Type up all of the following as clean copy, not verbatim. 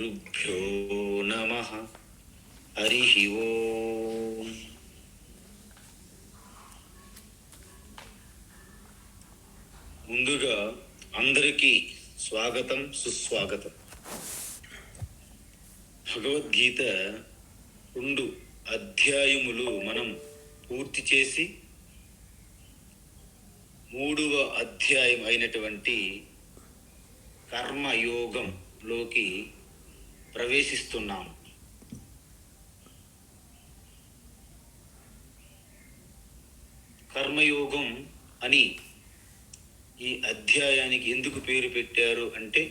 శ్రీగురుభ్యో నమః. హరి ఓం. ముందుగా అందరికీ స్వాగతం, సుస్వాగతం. భగవద్గీత 2 అధ్యాయములు మనం పూర్తి చేసి 3వ అధ్యాయం అయినటువంటి కర్మయోగంలోకి ప్రవేశిస్తున్నాం. కర్మయోగం అని ఈ అధ్యాయానికి ఎందుకు పేరు పెట్టారు అంటే,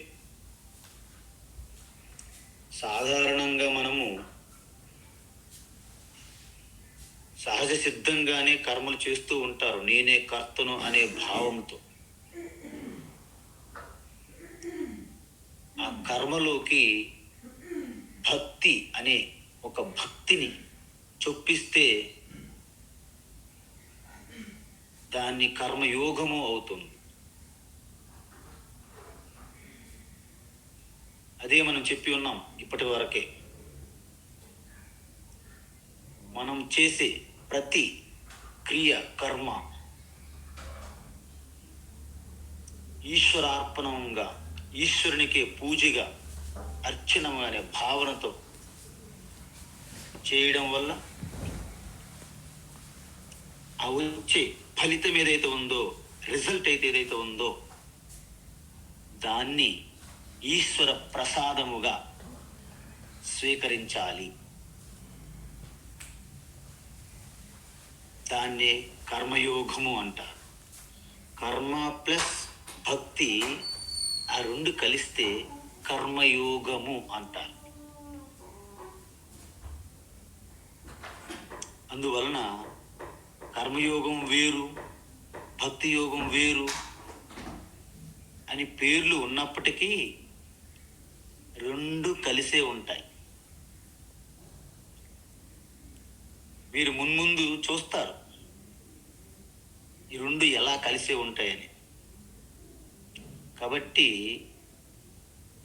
సాధారణంగా మనము సహజ సిద్ధంగానే కర్మలు చేస్తూ ఉంటారు, నేనే కర్తను అనే భావంతో. ఆ కర్మలోకి భక్తి అనే ఒక భక్తిని చొప్పిస్తే దాన్ని కర్మయోగము అవుతుంది. అదే మనం చెప్పి ఉన్నాం ఇప్పటి వరకే. మనం చేసే ప్రతి క్రియ, కర్మ ఈశ్వరార్పణంగా, ఈశ్వరునికే పూజగా, అర్చనం అనే భావనతో చేయడం వల్ల ఆ వచ్చే ఫలితం ఏదైతే ఉందో, రిజల్ట్ అయితే ఏదైతే ఉందో, దాన్ని ఈశ్వర ప్రసాదముగా స్వీకరించాలి. దాన్నే కర్మయోగము అంటారు. కర్మ ప్లస్ భక్తి, ఆ 2 కలిస్తే కర్మయోగము అంటారు. అందువలన కర్మయోగం వేరు, భక్తి యోగం వేరు అని పేర్లు ఉన్నప్పటికీ 2 కలిసే ఉంటాయి. మీరు మున్ముందు చూస్తారు ఈ 2 ఎలా కలిసే ఉంటాయని. కాబట్టి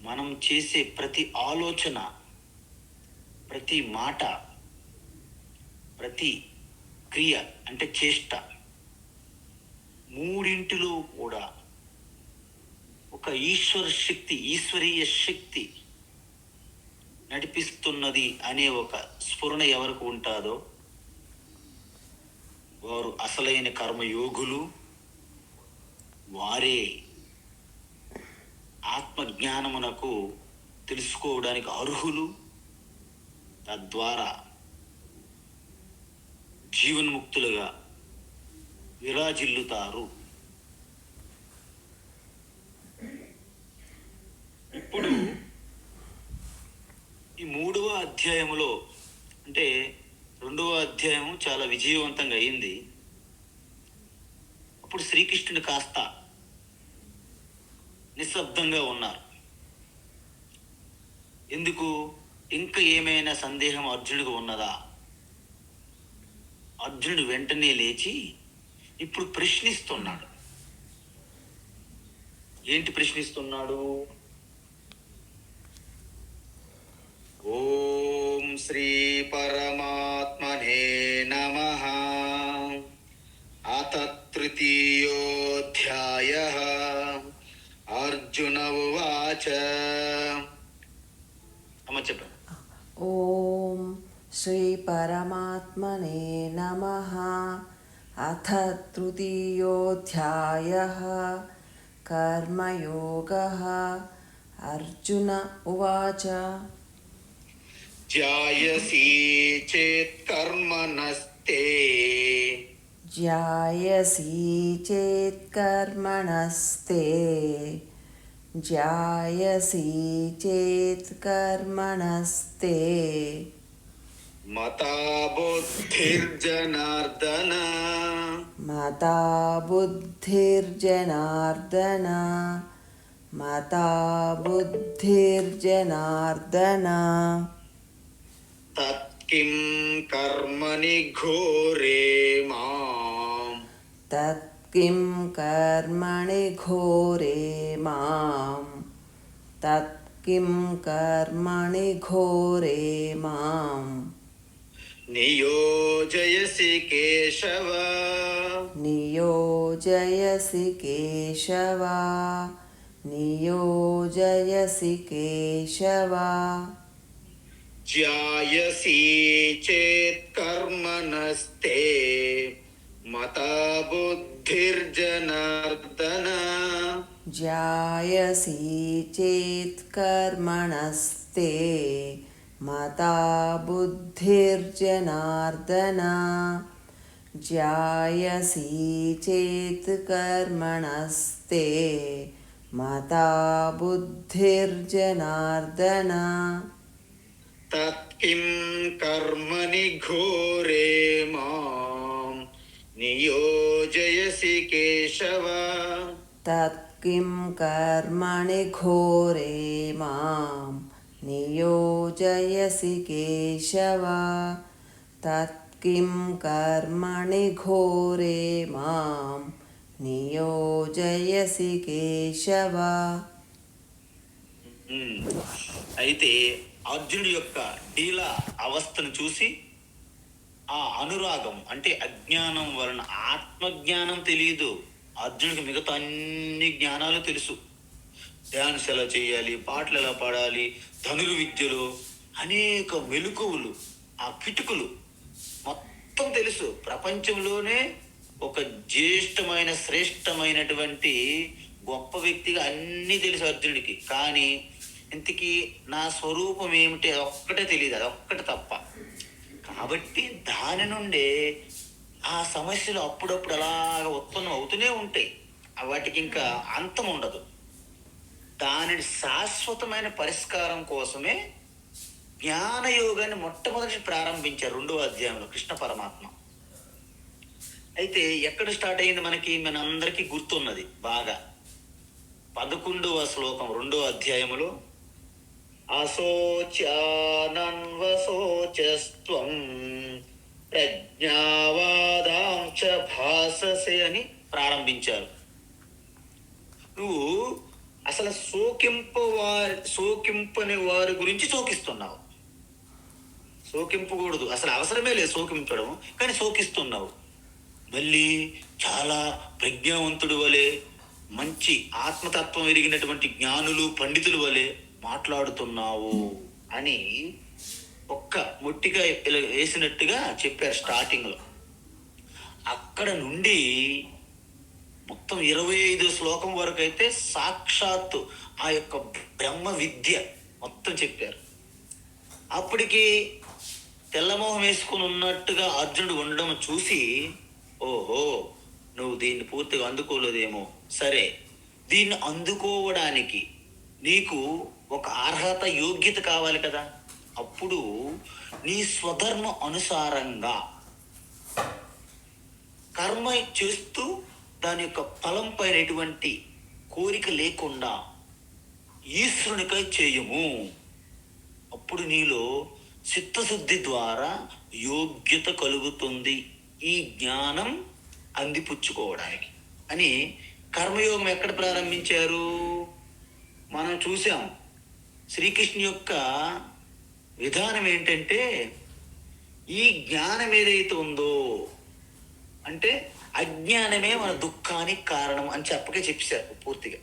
మనం చేసే ప్రతి ఆలోచన, ప్రతి మాట, ప్రతి క్రియ అంటే చేష్ట, 3 కూడా ఒక ఈశ్వర శక్తి, ఈశ్వరీయ శక్తి నడిపిస్తున్నది అనే ఒక స్ఫురణ ఎవరికి ఉంటాదో వారు అసలైన కర్మయోగులు. వారే ఆత్మజ్ఞానమునకు తెలుసుకోవడానికి అర్హులు. తద్వారా జీవన్ముక్తులుగా విరాజిల్లుతారు. ఇప్పుడు ఈ 3వ అధ్యాయములో, అంటే 2వ అధ్యాయం చాలా విజయవంతంగా అయింది. అప్పుడు శ్రీకృష్ణుడు కాస్త నిశ్శబ్దంగా ఉన్నారు. ఎందుకు? ఇంకా ఏమైనా సందేహం అర్జునుడికి ఉన్నదా? అర్జునుడు వెంటనే లేచి ఇప్పుడు ప్రశ్నిస్తున్నాడు. ఏంటి ప్రశ్నిస్తున్నాడు? ఓం శ్రీ పరమాత్మనే నమః. అథ తృతీయోధ్యాయః. అర్జున ఉవాచ. అమ్మ చెప్పండి. ఓం శ్రీ పరమాత్మనే నమః. అథ తృతీయోధ్యాయః. కర్మయోగః. అర్జున ఉవాచ. ధ్యాయసి చేత్ కర్మణస్తే. ధ్యాయసి చేత్ కర్మణస్తే. ధ్యాయసి చేత్ కర్మణస్తే. మతా బుద్ధిర్జనార్దన. మతా బుద్ధిర్జనార్దన. మతా బుద్ధిర్జనార్దన. తత్కిం కర్మణి ఘోరే మాం. తత్కిం కర్మణి ఘోరే మాం. తత్ किं कर्मणि घोरे मां నియోజయసి కేశవ नियोजयसि केशव नियोजयसि केशव జ్యాయసి చేత్ కర్మణస్తే మతా బుద్ధిర్జనార్దన. जायसि चेत् कर्मणस्ते मता बुद्धिर्जनार्दन जायसि चेत् कर्मणस्ते मता बुद्धिर्जनार्दन తత్కిం కర్మణి ఘోరే మాం నియోజయసి కేశవ. तत्किं कर्मणि घोरे मां नियोजयसि केशव तत्किं कर्मणि घोरे मां नियोजयसि केशव. అయితే అర్జునుడి యొక్క డీలా అవస్థను చూసి ఆ అనురాగం అంటే అజ్ఞానం వలన ఆత్మజ్ఞానం తెలియదు అర్జునుడికి. మిగతా అన్ని జ్ఞానాలు తెలుసు. డ్యాన్స్ ఎలా చేయాలి, పాటలు ఎలా పాడాలి, ధనుర్విద్యలు, అనేక మెలకువలు, ఆ కిటుకులు మొత్తం తెలుసు. ప్రపంచంలోనే ఒక జ్యేష్ఠమైన శ్రేష్టమైనటువంటి గొప్ప వ్యక్తిగా అన్నీ తెలుసు అర్జునుడికి. కానీ ఇంతకీ నా స్వరూపం ఏమిటి అదొక్కటే తెలియదు, అదొక్కటి తప్ప. కాబట్టి దాని నుండే ఆ సమస్యలు అప్పుడప్పుడు అలాగ ఉత్పన్నం అవుతూనే ఉంటాయి. వాటికి ఇంకా అంతం ఉండదు. దానిని శాశ్వతమైన పరిష్కారం కోసమే జ్ఞానయోగాన్ని మొట్టమొదటి ప్రారంభించారు 2వ అధ్యాయంలో కృష్ణ పరమాత్మ. అయితే ఎక్కడ స్టార్ట్ అయింది మనకి మనందరికీ గుర్తున్నది బాగా. 11వ శ్లోకం 2వ అధ్యాయములో అశోచ్యానన్వశోచస్త్వం ప్రజ్ఞావాదాంచ భాససే అని ప్రారంభించారు. నువ్వు అసలు శోకింపని వారి గురించి శోకిస్తున్నావు. శోకింపకూడదు, అసలు అవసరమే లేదు శోకించడం, కానీ శోకిస్తున్నావు. మళ్ళీ చాలా ప్రజ్ఞావంతుడు వలె, మంచి ఆత్మతత్వం ఎరిగినటువంటి జ్ఞానులు పండితుల వలె మాట్లాడుతున్నావు అని ఒక్క మొట్టిగా వేసినట్టుగా చెప్పారు స్టార్టింగ్ లో. అక్కడ నుండి మొత్తం 25 శ్లోకం వరకు అయితే సాక్షాత్తు ఆ యొక్క బ్రహ్మ విద్య మొత్తం చెప్పారు. అప్పటికి తెల్లమోహం వేసుకుని ఉన్నట్టుగా అర్జునుడు ఉండడం చూసి, ఓహో నువ్వు దీన్ని పూర్తిగా అందుకోలేదేమో, సరే దీన్ని అందుకోవడానికి నీకు ఒక అర్హత యోగ్యత కావాలి కదా. అప్పుడు నీ స్వధర్మ అనుసారంగా కర్మ చేస్తూ దాని యొక్క ఫలం పైన ఎటువంటి కోరిక లేకుండా ఈశ్వరునికై చేయము. అప్పుడు నీలో చిత్తశుద్ధి ద్వారా యోగ్యత కలుగుతుంది ఈ జ్ఞానం అందిపుచ్చుకోవడానికి అని. కర్మయోగం ఎక్కడ ప్రారంభించారు మనం చూసాం. శ్రీకృష్ణ యొక్క విధానం ఏంటంటే, ఈ జ్ఞానం ఏదైతే ఉందో అంటే అజ్ఞానమే మన దుఃఖానికి కారణం అని చెప్పేశారు పూర్తిగా.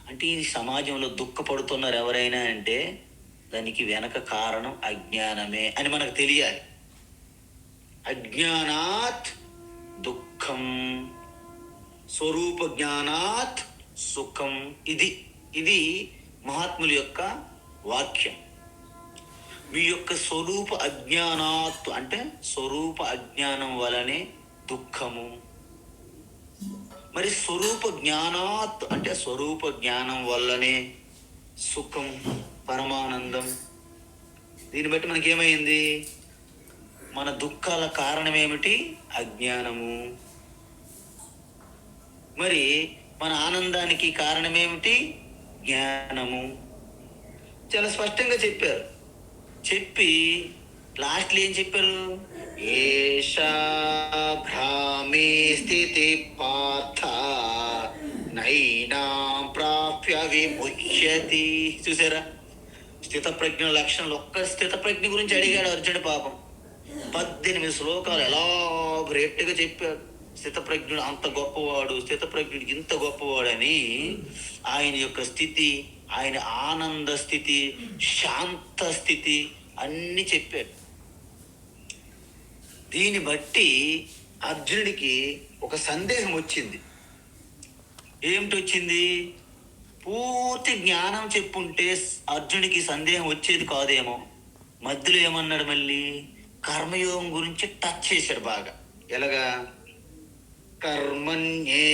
అంటే ఈ సమాజంలో దుఃఖపడుతున్నారు ఎవరైనా అంటే దానికి వెనక కారణం అజ్ఞానమే అని మనకు తెలియాలి. అజ్ఞానాత్ దుఃఖం, స్వరూప జ్ఞానాత్ సుఖం. ఇది మహాత్ముల యొక్క వాక్యం. మీ యొక్క స్వరూప అజ్ఞానాత్ అంటే స్వరూప అజ్ఞానం వలనే దుఃఖము. మరి స్వరూప జ్ఞానాత్ అంటే స్వరూప జ్ఞానం వల్లనే సుఖం, పరమానందం. దీన్ని బట్టి మనకేమైంది, మన దుఃఖాల కారణం ఏమిటి, అజ్ఞానము. మరి మన ఆనందానికి కారణం ఏమిటి, జ్ఞానము. చాలా స్పష్టంగా చెప్పారు. చెప్పి లాస్ట్లో ఏం చెప్పారు, ఏషా భ్రామే స్థితి పార్థ నైనాం ప్రాప్త ప్రాప్య విముహ్యతి. చూసారా, స్థితప్రజ్ఞ లక్షణాలు. ఒక్క స్థితప్రజ్ఞ గురించి అడిగాడు అర్జునుడు. పాపం 18 శ్లోకాలు ఎలాబరేట్గా చెప్పాడు. స్థితప్రజ్ఞుడు అంత గొప్పవాడు, స్థితప్రజ్ఞుడు ఇంత గొప్పవాడని ఆయన యొక్క స్థితి, ఆయన ఆనంద స్థితి, శాంత స్థితి అన్ని చెప్పాడు. దీన్ని బట్టి అర్జునుడికి ఒక సందేహం వచ్చింది. ఏమిటి వచ్చింది? పూర్తి జ్ఞానం చెప్పుంటే అర్జునుడికి సందేహం వచ్చేది కాదేమో. మధ్యలో ఏమన్నాడు? మళ్ళీ కర్మయోగం గురించి టచ్ చేశాడు బాగా. ఎలాగా? కర్మణ్యేవాధికారస్తే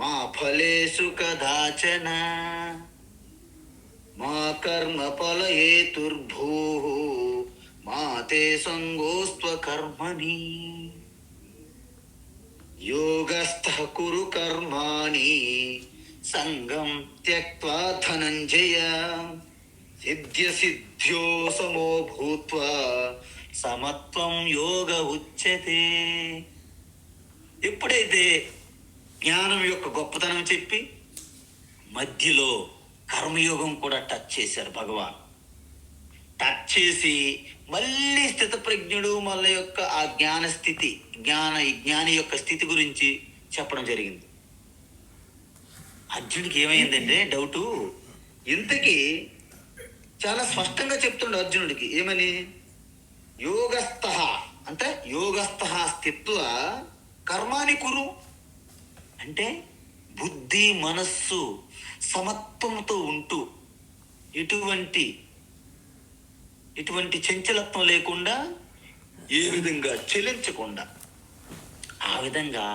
మా ఫలేషు కదాచన మా కర్మ ఫలయేతుర్భూ మా తే సంగోస్త్వ కర్మణి యోగస్థః కురు కర్మాణి సంగం త్యక్త్వా ధనంజయ సిద్ధ్యో సమో భూత్వా సమత్వం యోగ ఉచ్యతే. ఎప్పుడైతే జ్ఞానం యొక్క గొప్పతనం చెప్పి మధ్యలో కర్మయోగం కూడా టచ్ చేశారు భగవాన్. టచ్ చేసి మళ్ళీ స్థితప్రజ్ఞుడు మళ్ళీ యొక్క ఆ జ్ఞాన స్థితి, జ్ఞాని యొక్క స్థితి గురించి చెప్పడం జరిగింది. అర్జునుడికి ఏమైందంటే డౌటు. ఇంతకీ చాలా స్పష్టంగా చెప్తుండే అర్జునుడికి. ఏమని? యోగస్థః అంటే యోగస్థః స్థిత్వ కర్మాని కురు అంటే బుద్ధి మనస్సు సమత్వంతో ఉంటూ ఎటువంటి చంచలత్వం లేకుండా, ఏ విధంగా చలించకుండా ఆ విధంగా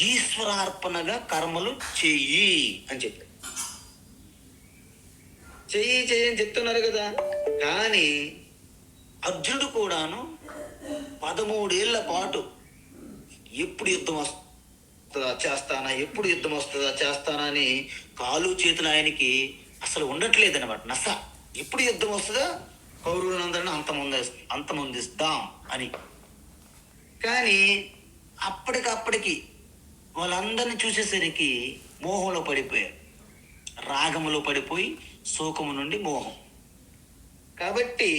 ఈశ్వరార్పణగా కర్మలు చెయ్యి అని చెప్పారు. చెయ్యి అని చెప్తున్నారు కదా. కానీ అర్జునుడు కూడాను 13 ఏళ్ల పాటు ఎప్పుడు యుద్ధం వస్తుందా చేస్తానా, ఎప్పుడు యుద్ధం వస్తుందా చేస్తానా అని కాలు చేతులు ఆయనకి అసలు ఉండట్లేదు అనమాట. నస ఎప్పుడు యుద్ధం వస్తుందా, కౌరవులందరినీ అంతమొందిస్తాం అని. కానీ అప్పటికప్పటికి వాళ్ళందరినీ చూసేసరికి మోహంలో పడిపోయారు. రాగములో పడిపోయి శోకము నుండి మోహం. కాబట్టి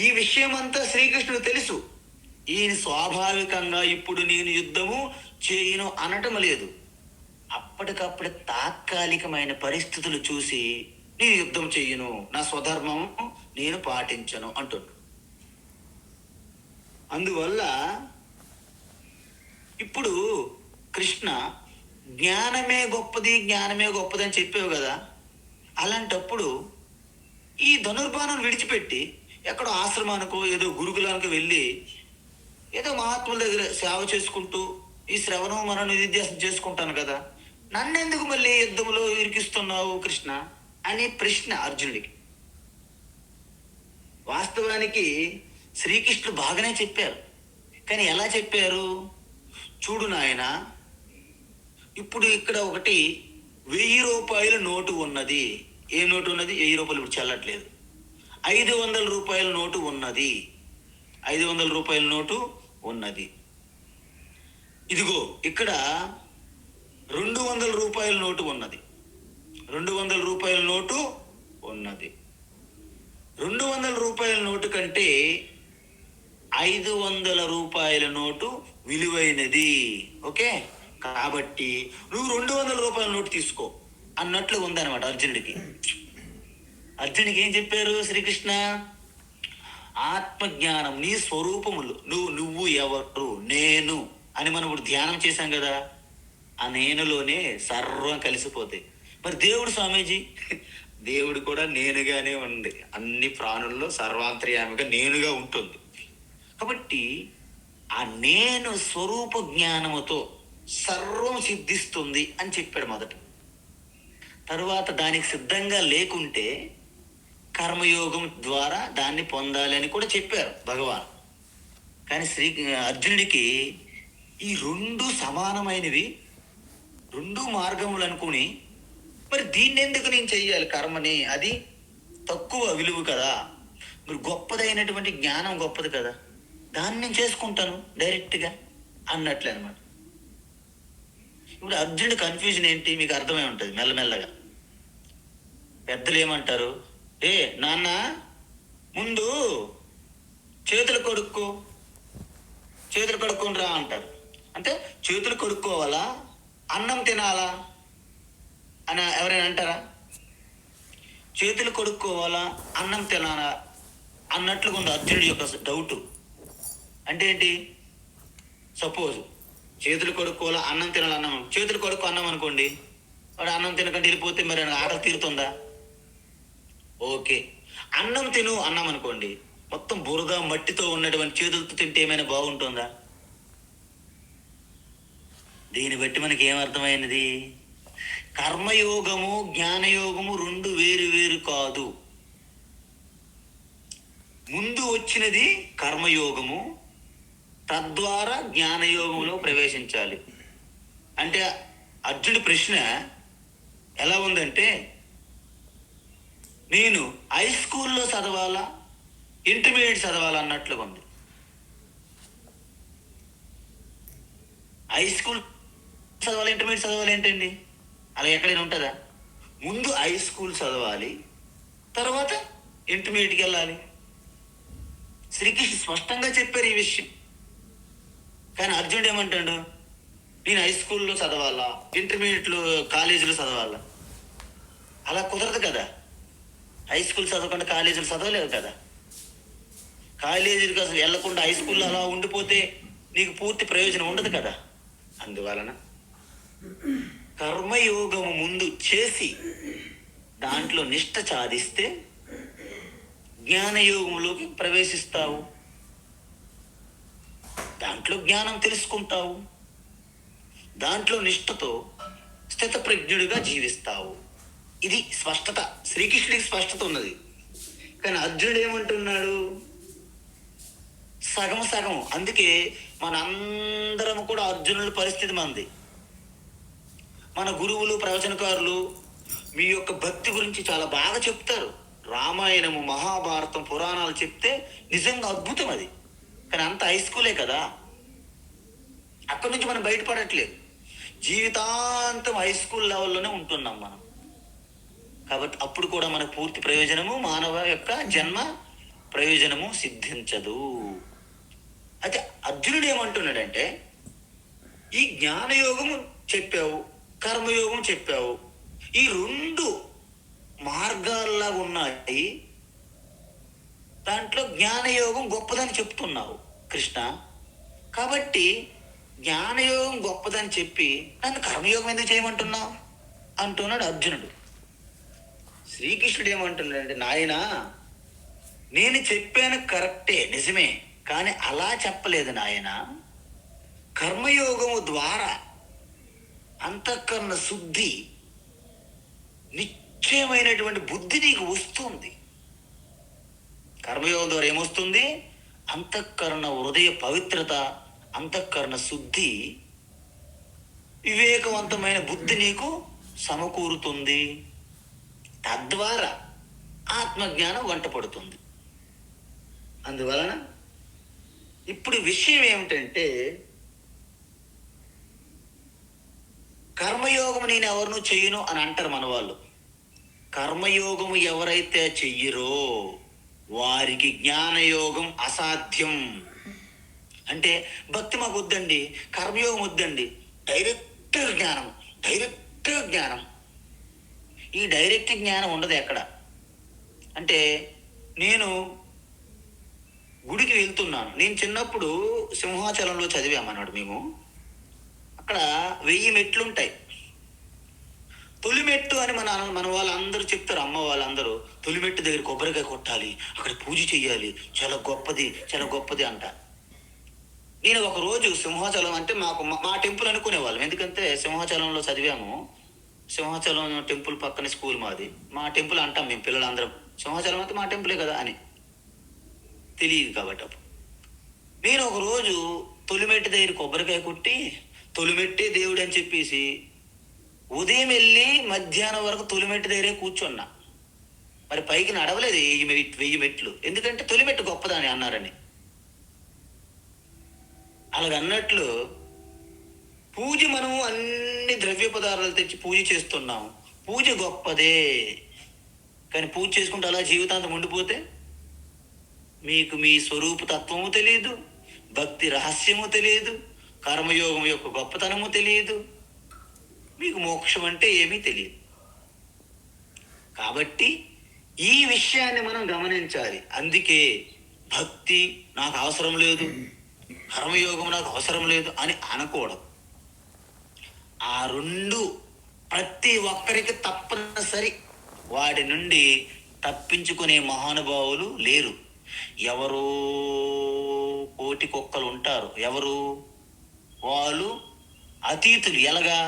ఈ విషయం అంతా శ్రీకృష్ణుడు తెలుసు. ఈయన స్వాభావికంగా ఇప్పుడు నేను యుద్ధము చేయను అనటం లేదు. అప్పటికప్పుడు తాత్కాలికమైన పరిస్థితులు చూసి నేను యుద్ధం చెయ్యను, నా స్వధర్మం నేను పాటించను అంటున్నాడు. అందువల్ల ఇప్పుడు కృష్ణ జ్ఞానమే గొప్పది అని చెప్పావు కదా. అలాంటప్పుడు ఈ ధనుర్బాణం విడిచిపెట్టి ఎక్కడో ఆశ్రమానికో ఏదో గురుకులానికి వెళ్ళి ఏదో మహాత్ముల దగ్గర సేవ చేసుకుంటూ ఈ శ్రవణం మనం నిధిధ్యాసం చేసుకుంటాను కదా, నన్నెందుకు మళ్ళీ యుద్ధంలో ఇరికిస్తున్నావు కృష్ణ అనే ప్రశ్న అర్జునుడికి. వాస్తవానికి శ్రీకృష్ణుడు బాగానే చెప్పారు. కానీ ఎలా చెప్పారు? చూడు నాయన, ఇప్పుడు ఇక్కడ ఒకటి 1000 రూపాయల నోటు ఉన్నది. ఏ నోటు ఉన్నది? 1000 రూపాయలు ఇప్పుడు చెల్లట్లేదు. 500 రూపాయల నోటు ఉన్నది. 500 రూపాయల నోటు ఉన్నది. ఇదిగో ఇక్కడ 200 రూపాయల నోటు ఉన్నది. 200 రూపాయల నోటు ఉన్నది. 200 రూపాయల నోటు కంటే 500 రూపాయల నోటు విలువైనది. ఓకే, కాబట్టి నువ్వు 200 రూపాయల నోటు తీసుకో అన్నట్లు ఉందన్నమాట అర్జునుడికి. అర్జునుడికి ఏం చెప్పారు శ్రీకృష్ణ? ఆత్మజ్ఞానం, నీ స్వరూపములు, నువ్వు ఎవరు, నేను అని మనం ఇప్పుడు ధ్యానం చేశాం కదా. ఆ నేనులోనే సర్వం కలిసిపోతాయి. మరి దేవుడు స్వామీజీ, దేవుడు కూడా నేనుగానే ఉంది. అన్ని ప్రాణుల్లో సర్వాంతర్యామిగా నేనుగా ఉంటుంది. కాబట్టి ఆ నేను స్వరూప జ్ఞానముతో సర్వం సిద్ధిస్తుంది అని చెప్పాడు మొదట. తరువాత దానికి సిద్ధంగా లేకుంటే కర్మయోగం ద్వారా దాన్ని పొందాలి అని కూడా చెప్పారు భగవాన్. కానీ అర్జునుడికి ఈ 2 సమానమైనవి, 2 మార్గములు అనుకుని మరి దీన్ని ఎందుకు నేను చెయ్యాలి కర్మని? అది తక్కువ విలువ కదా. మరి గొప్పదైనటువంటి జ్ఞానం గొప్పది కదా, దాన్ని నేను చేసుకుంటాను డైరెక్ట్గా అన్నట్లే అనమాట. ఇప్పుడు అర్జునుడి కన్ఫ్యూజన్ ఏంటి మీకు అర్థమై ఉంటుంది మెల్లమెల్లగా. పెద్దలు ఏమంటారు, ఏ నాన్న ముందు చేతులు కడుక్కో, చేతులు కడుక్కొని రా అంటారు. అంటే చేతులు కడుక్కోవాలా, అన్నం తినాలా అని ఎవరైనా అంటారా? చేతులు కడుక్కోవాలా, అన్నం తినాలా అన్నట్లుగా ఉంది అర్జునుడి యొక్క డౌట్. అంటే ఏంటి? సపోజ్ చేతులు కడుక్కోవాలా, అన్నం తినాలి, అన్నం చేతులు కడుక్కో అన్నం అనుకోండి, వాడు అన్నం తినకంటే వెళ్ళిపోతే మరి ఆకలి తీరుతుందా? ఓకే. అన్నం తిను అన్నం అనుకోండి, మొత్తం బురద మట్టితో ఉన్నటువంటి చేతులతో తింటే ఏమైనా బాగుంటుందా? దీన్ని బట్టి మనకి ఏమర్థమైనది? కర్మయోగము జ్ఞానయోగము రెండు వేరు వేరు కాదు. ముందు వచ్చినది కర్మయోగము, తద్వారా జ్ఞానయోగంలో ప్రవేశించాలి. అంటే అర్జునుడి ప్రశ్న ఎలా ఉందంటే, నేను హై స్కూల్లో చదవాలా, ఇంటర్మీడియట్ చదవాలా అన్నట్లుగా ఉంది. హై స్కూల్ చదవాలి, ఇంటర్మీడియట్ చదవాలి ఏంటండి? అలా ఎక్కడైనా ఉంటుందా? ముందు హై స్కూల్ చదవాలి, తర్వాత ఇంటర్మీడియట్కి వెళ్ళాలి. శ్రీకృష్ణ స్పష్టంగా చెప్పారు ఈ విషయం. కానీ అర్జునుడు ఏమంటాడు, నేను హై స్కూల్లో చదవాలా, ఇంటర్మీడియట్లో కాలేజీలో చదవాలా? అలా కుదరదు కదా. హై స్కూల్ చదవకుండా కాలేజీలు చదవలేవు కదా. కాలేజీలకు అసలు వెళ్లకుండా హై స్కూల్లో అలా ఉండిపోతే నీకు పూర్తి ప్రయోజనం ఉండదు కదా. అందువలన కర్మయోగము ముందు చేసి దాంట్లో నిష్ఠ సాధిస్తే జ్ఞానయోగంలోకి ప్రవేశిస్తావు, దాంట్లో జ్ఞానం తెలుసుకుంటావు, దాంట్లో నిష్ఠతో స్థితప్రజ్ఞుడిగా జీవిస్తావు. ఇది స్పష్టత. శ్రీకృష్ణుడికి స్పష్టత ఉన్నది. కానీ అర్జునుడు ఏమంటున్నాడు? సగం సగం. అందుకే మనందరం కూడా అర్జునుడి పరిస్థితి మనది. మన గురువులు, ప్రవచనకారులు మీ యొక్క భక్తి గురించి చాలా బాగా చెప్తారు. రామాయణము, మహాభారతం, పురాణాలు చెప్తే నిజంగా అద్భుతం అది. కానీ అంత హై స్కూలే కదా. అక్కడి నుంచి మనం బయటపడట్లేదు. జీవితాంతం హై స్కూల్ లెవెల్లోనే ఉంటున్నాం మనం. కాబట్టి అప్పుడు కూడా మనకు పూర్తి ప్రయోజనము, మానవ యొక్క జన్మ ప్రయోజనము సిద్ధించదు. అయితే అర్జునుడు ఏమంటున్నాడంటే, ఈ జ్ఞానయోగము చెప్పావు, కర్మయోగం చెప్పావు, ఈ రెండు మార్గాల్లాగా ఉన్నాయి, దాంట్లో జ్ఞానయోగం గొప్పదని చెప్తున్నావు కృష్ణ. కాబట్టి జ్ఞానయోగం గొప్పదని చెప్పి నన్ను కర్మయోగం ఎందుకు చేయమంటున్నావు అంటున్నాడు అర్జునుడు. శ్రీకృష్ణుడు ఏమంటున్నాడంటే, నాయనా నేను చెప్పాను కరెక్టే, నిజమే, కానీ అలా చెప్పలేదు నాయన. కర్మయోగము ద్వారా అంతఃకరణ శుద్ధి, నిశ్చయమైనటువంటి బుద్ధి నీకు వస్తుంది. కర్మయోగం ద్వారా ఏమొస్తుంది? అంతఃకరణ హృదయ పవిత్రత, అంతఃకరణ శుద్ధి, వివేకవంతమైన బుద్ధి నీకు సమకూరుతుంది. తద్వారా ఆత్మజ్ఞానం వంట పడుతుంది. అందువలన ఇప్పుడు విషయం ఏమిటంటే, కర్మయోగం నేను ఎవరినూ చెయ్యను అని అంటారు మన వాళ్ళు. కర్మయోగము ఎవరైతే చెయ్యరో వారికి జ్ఞానయోగం అసాధ్యం. అంటే భక్తి మాకు వద్దండి, కర్మయోగం వద్దండి, డైరెక్ట్ జ్ఞానం, డైరెక్ట్ జ్ఞానం. ఈ డైరెక్ట్ జ్ఞానం ఉండదు ఎక్కడ. అంటే నేను గుడికి వెళ్తున్నాను. నేను చిన్నప్పుడు సింహాచలంలో చదివామన్నాడు మేము. అక్కడ 1000 మెట్లు ఉంటాయి. తొలిమెట్టు అని మన వాళ్ళందరూ చెప్తారు, అమ్మ వాళ్ళందరూ తొలిమెట్టు దగ్గర కొబ్బరికాయ కొట్టాలి, అక్కడ పూజ చెయ్యాలి, చాలా గొప్పది, చాలా గొప్పది అంట. నేను ఒక రోజు సింహాచలం అంటే మా టెంపుల్ అనుకునేవాళ్ళం. ఎందుకంటే సింహాచలంలో చదివాము. సింహాచలం టెంపుల్ పక్కన స్కూల్ మాది. మా టెంపుల్ అంటాం మేము పిల్లలందరం, సింహాచలం అంటే మా టెంపులే కదా అని. తెలియదు కాబట్టి అప్పుడు నేను ఒక రోజు తొలిమెట్టు దగ్గర కొబ్బరికాయ కొట్టి, తొలిమెట్టే దేవుడు అని చెప్పేసి ఉదయం వెళ్ళి మధ్యాహ్నం వరకు తొలిమెట్టు దగ్గరే కూర్చున్నా. మరి పైకి నడవలేదు 1000 మెట్లు, ఎందుకంటే తొలిమెట్టు గొప్పదని అన్నారని. అలాగన్నట్లు పూజ మనం అన్ని ద్రవ్య పదార్థాలు తెచ్చి పూజ చేస్తున్నాం. పూజ గొప్పదే, కానీ పూజ చేసుకుంటే అలా జీవితాంతం ఉండిపోతే మీకు మీ స్వరూప తత్వము తెలియదు, భక్తి రహస్యము తెలియదు, కర్మయోగం యొక్క గొప్పతనము తెలియదు, మీకు మోక్షం అంటే ఏమీ తెలియదు. కాబట్టి ఈ విషయాన్ని మనం గమనించాలి. అందుకే భక్తి నాకు అవసరం లేదు, కర్మయోగం నాకు అవసరం లేదు అని అనకూడదు. ఆ రెండు ప్రతి ఒక్కరికి తప్పనిసరి. వాటి నుండి తప్పించుకునే మహానుభావులు లేరు. ఎవరో కోటి కుక్కలు ఉంటారు. ఎవరు వాళ్ళు? అతీతులు. ఎలాగా?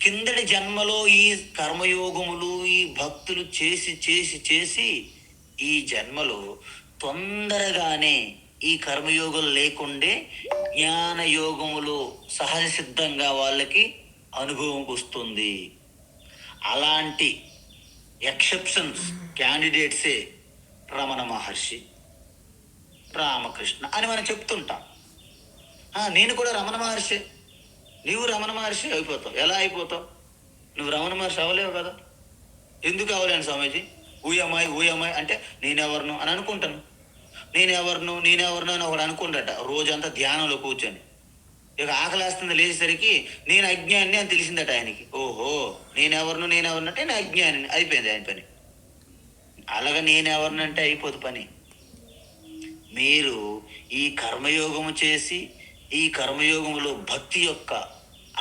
కిందటి జన్మలో ఈ కర్మయోగములు ఈ భక్తులు చేసి చేసి చేసి ఈ జన్మలో తొందరగానే ఈ కర్మయోగం లేకుండే జ్ఞానయోగములు సహజ సిద్ధంగా వాళ్ళకి అనుభవంకి వస్తుంది. అలాంటి ఎక్సెప్షన్స్ క్యాండిడేట్సే రమణ మహర్షి, రామకృష్ణ అని మనం చెప్తుంటాం. నేను కూడా రమణ మహర్షి, నీవు రమణ మహర్షి అయిపోతావు. ఎలా అయిపోతావు? నువ్వు రమణ మహర్షి అవ్వలేవు కదా. ఎందుకు అవ్వలేను స్వామీజీ? ఊయమ్మాయి అంటే నేనెవరును అని అనుకుంటాను. నేనెవరును అని ఒకడు అనుకుంటాట రోజంతా ధ్యానంలో కూర్చొని. ఇక ఆకలేస్తుంది లేచేసరికి నేను అజ్ఞాని అని తెలిసిందట ఆయనకి. ఓహో, నేనెవరును అంటే నేను అజ్ఞాని. అయిపోయింది ఆయన పని. అలాగా నేనెవరినంటే అయిపోదు పని. మీరు ఈ కర్మయోగము చేసి ఈ కర్మయోగంలో భక్తి యొక్క